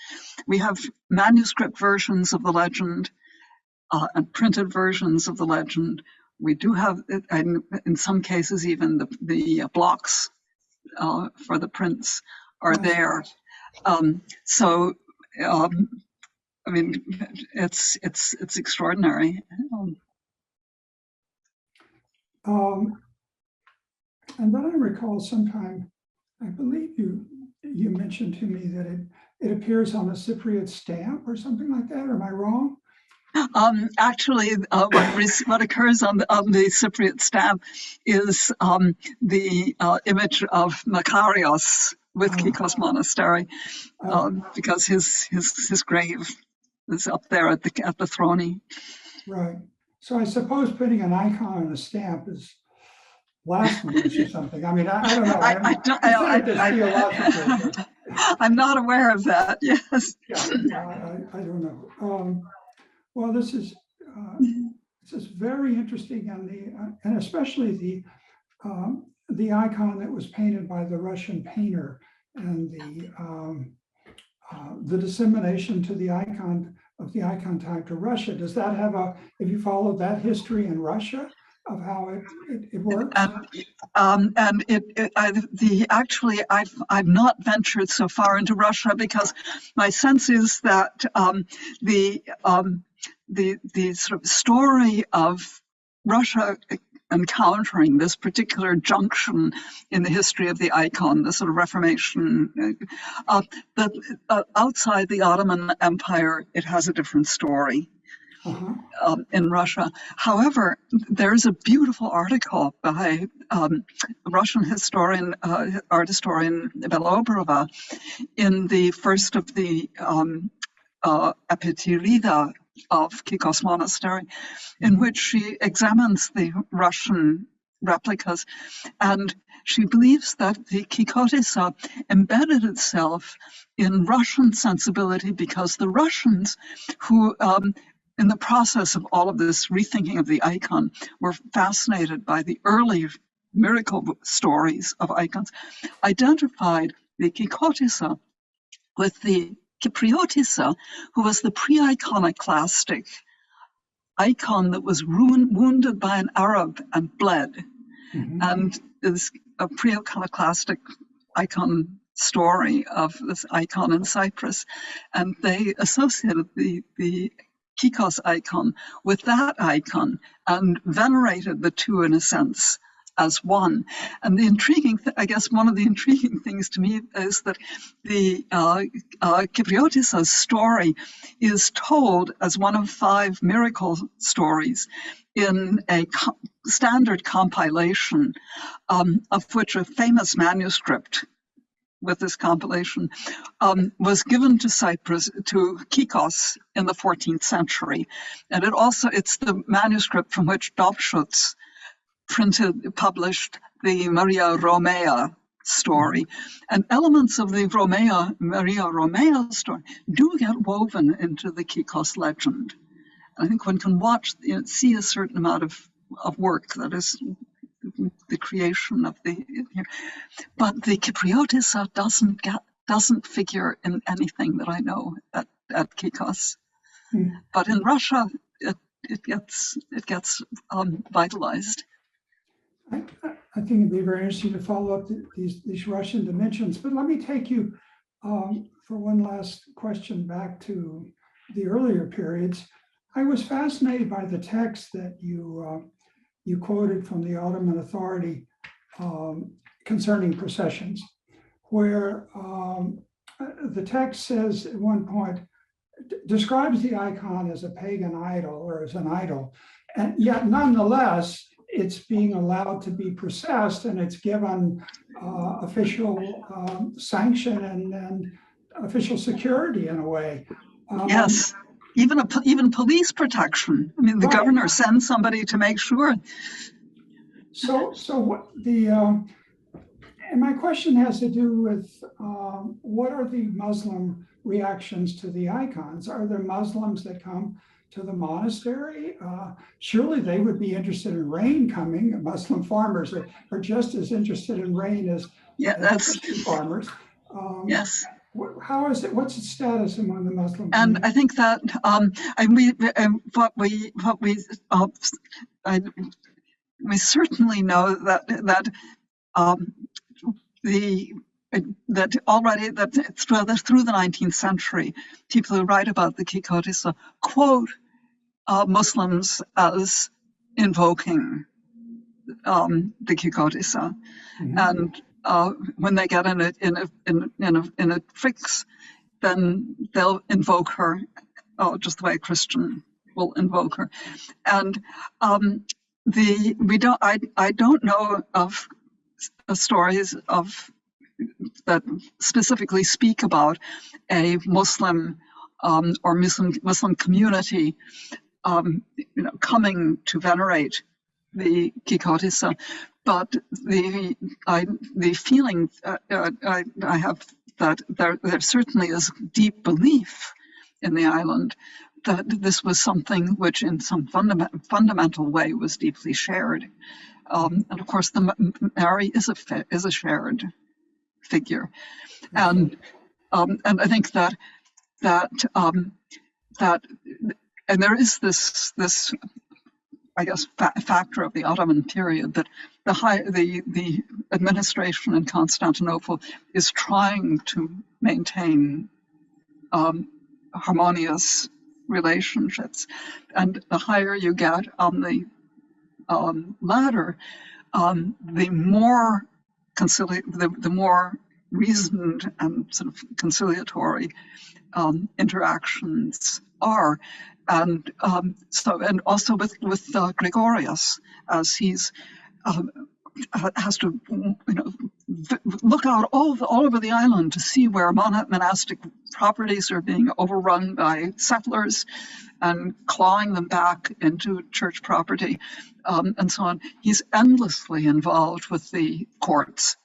We have manuscript versions of the legend and printed versions of the legend. We do have, in some cases, even the blocks for the prints are there. So, I mean, it's extraordinary. And then I recall sometime, I believe you mentioned to me that it appears on a Cypriot stamp or something like that. Am I wrong? Actually, what occurs on the Cypriot stamp is the image of Makarios with Kykkos Monastery, because his grave is up there at the throne. Right. So I suppose putting an icon on a stamp is blasphemous or something. I mean, I don't know. I'm not aware of that. Yes. Yeah, I don't know. Well, this is very interesting, and especially the icon that was painted by the Russian painter, and the dissemination to the icon type to Russia. Does that have have you followed that history in Russia of how it works? Actually, I've not ventured so far into Russia, because my sense is that the sort of story of Russia encountering this particular junction in the history of the icon, the sort of Reformation, that outside the Ottoman Empire, it has a different story. In Russia. However, there's a beautiful article by Russian art historian Belobrova in the first of the Epitirida of Kykkos Monastery, in which she examines the Russian replicas, and she believes that the Kykkotissa embedded itself in Russian sensibility because the Russians, who in the process of all of this rethinking of the icon, were fascinated by the early miracle stories of icons, identified the Kykkotissa with the Kypriotissa, who was the pre-iconoclastic icon that was wounded by an Arab and bled, and is a pre-iconoclastic icon story of this icon in Cyprus, and they associated the Kykkos icon with that icon and venerated the two in a sense as one. And the intriguing, I guess one of the intriguing things to me is that the Kypriotissa's story is told as one of 5 miracle stories in a standard compilation, of which a famous manuscript with this compilation was given to Cyprus, to Kykkos in the 14th century. And it's the manuscript from which Dobschutz published the Maria Romea story. And elements of the Maria Romea story do get woven into the Kykkos legend. I think one can see a certain amount of work that is the creation of but the Kypriotissa doesn't figure in anything that I know at Kykkos. But in Russia, it gets vitalized. I think it'd be very interesting to follow up these Russian dimensions. But let me take you for one last question back to the earlier periods. I was fascinated by the text that you quoted from the Ottoman Authority concerning processions, where the text says at one point, describes the icon as a pagan idol or as an idol, and yet nonetheless, it's being allowed to be processed, and it's given official sanction and official security in a way. Yes. Even police protection. I mean, the governor sends somebody to make sure. So what and my question has to do with what are the Muslim reactions to the icons? Are there Muslims that come to the monastery? Surely they would be interested in rain coming. Muslim farmers are just as interested in rain as Christian farmers. Yes. How is it? What's its status among the Muslim community? And I think that we certainly know that already through the 19th century, people who write about the Kykkotissa quote Muslims as invoking the Kykkotissa, and when they get in a fix, then they'll invoke her, just the way a Christian will invoke her. And I don't know of stories that specifically speak about a Muslim or Muslim community, coming to venerate the Kykkotissa, but the feeling I have that there certainly is deep belief in the island that this was something which in some fundamental way was deeply shared. And of course, Mary is a shared figure. And I think that and there is this I guess factor of the Ottoman period that the administration in Constantinople is trying to maintain harmonious relationships, and the higher you get on the ladder, the more the more reasoned and sort of conciliatory interactions are. And and also with Gregoryus, as he's has to look out all over the island to see where monastic properties are being overrun by settlers and clawing them back into church property, and so on. He's endlessly involved with the courts,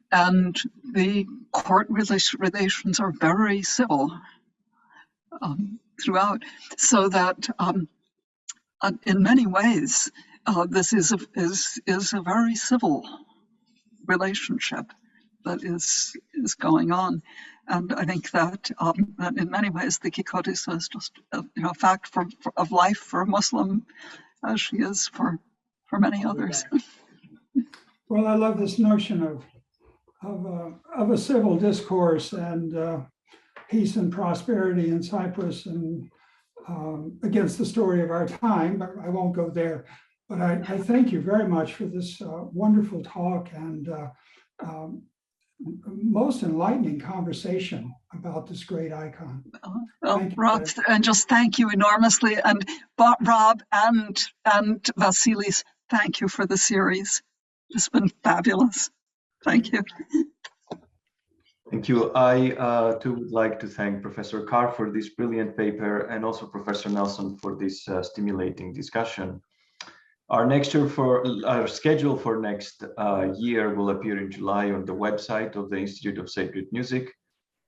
and the court relations are very civil throughout, so that in many ways this is a very civil relationship that is going on. And I think that that in many ways the Kykkotissa is just a fact of life for a Muslim, as she is for many others. Well, I love this notion of a civil discourse and peace and prosperity in Cyprus, and against the story of our time, but I won't go there. But I thank you very much for this wonderful talk and most enlightening conversation about this great icon. Well, Rob, and just thank you enormously. And Rob and Vasilis, thank you for the series. It's been fabulous. Thank you. Thank you. I too would like to thank Professor Carr for this brilliant paper, and also Professor Nelson for this stimulating discussion. Our schedule for next year will appear in July on the website of the Institute of Sacred Music.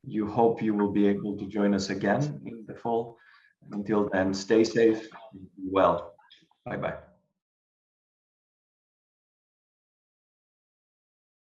You hope you will be able to join us again in the fall. Until then, stay safe and be well. Bye-bye.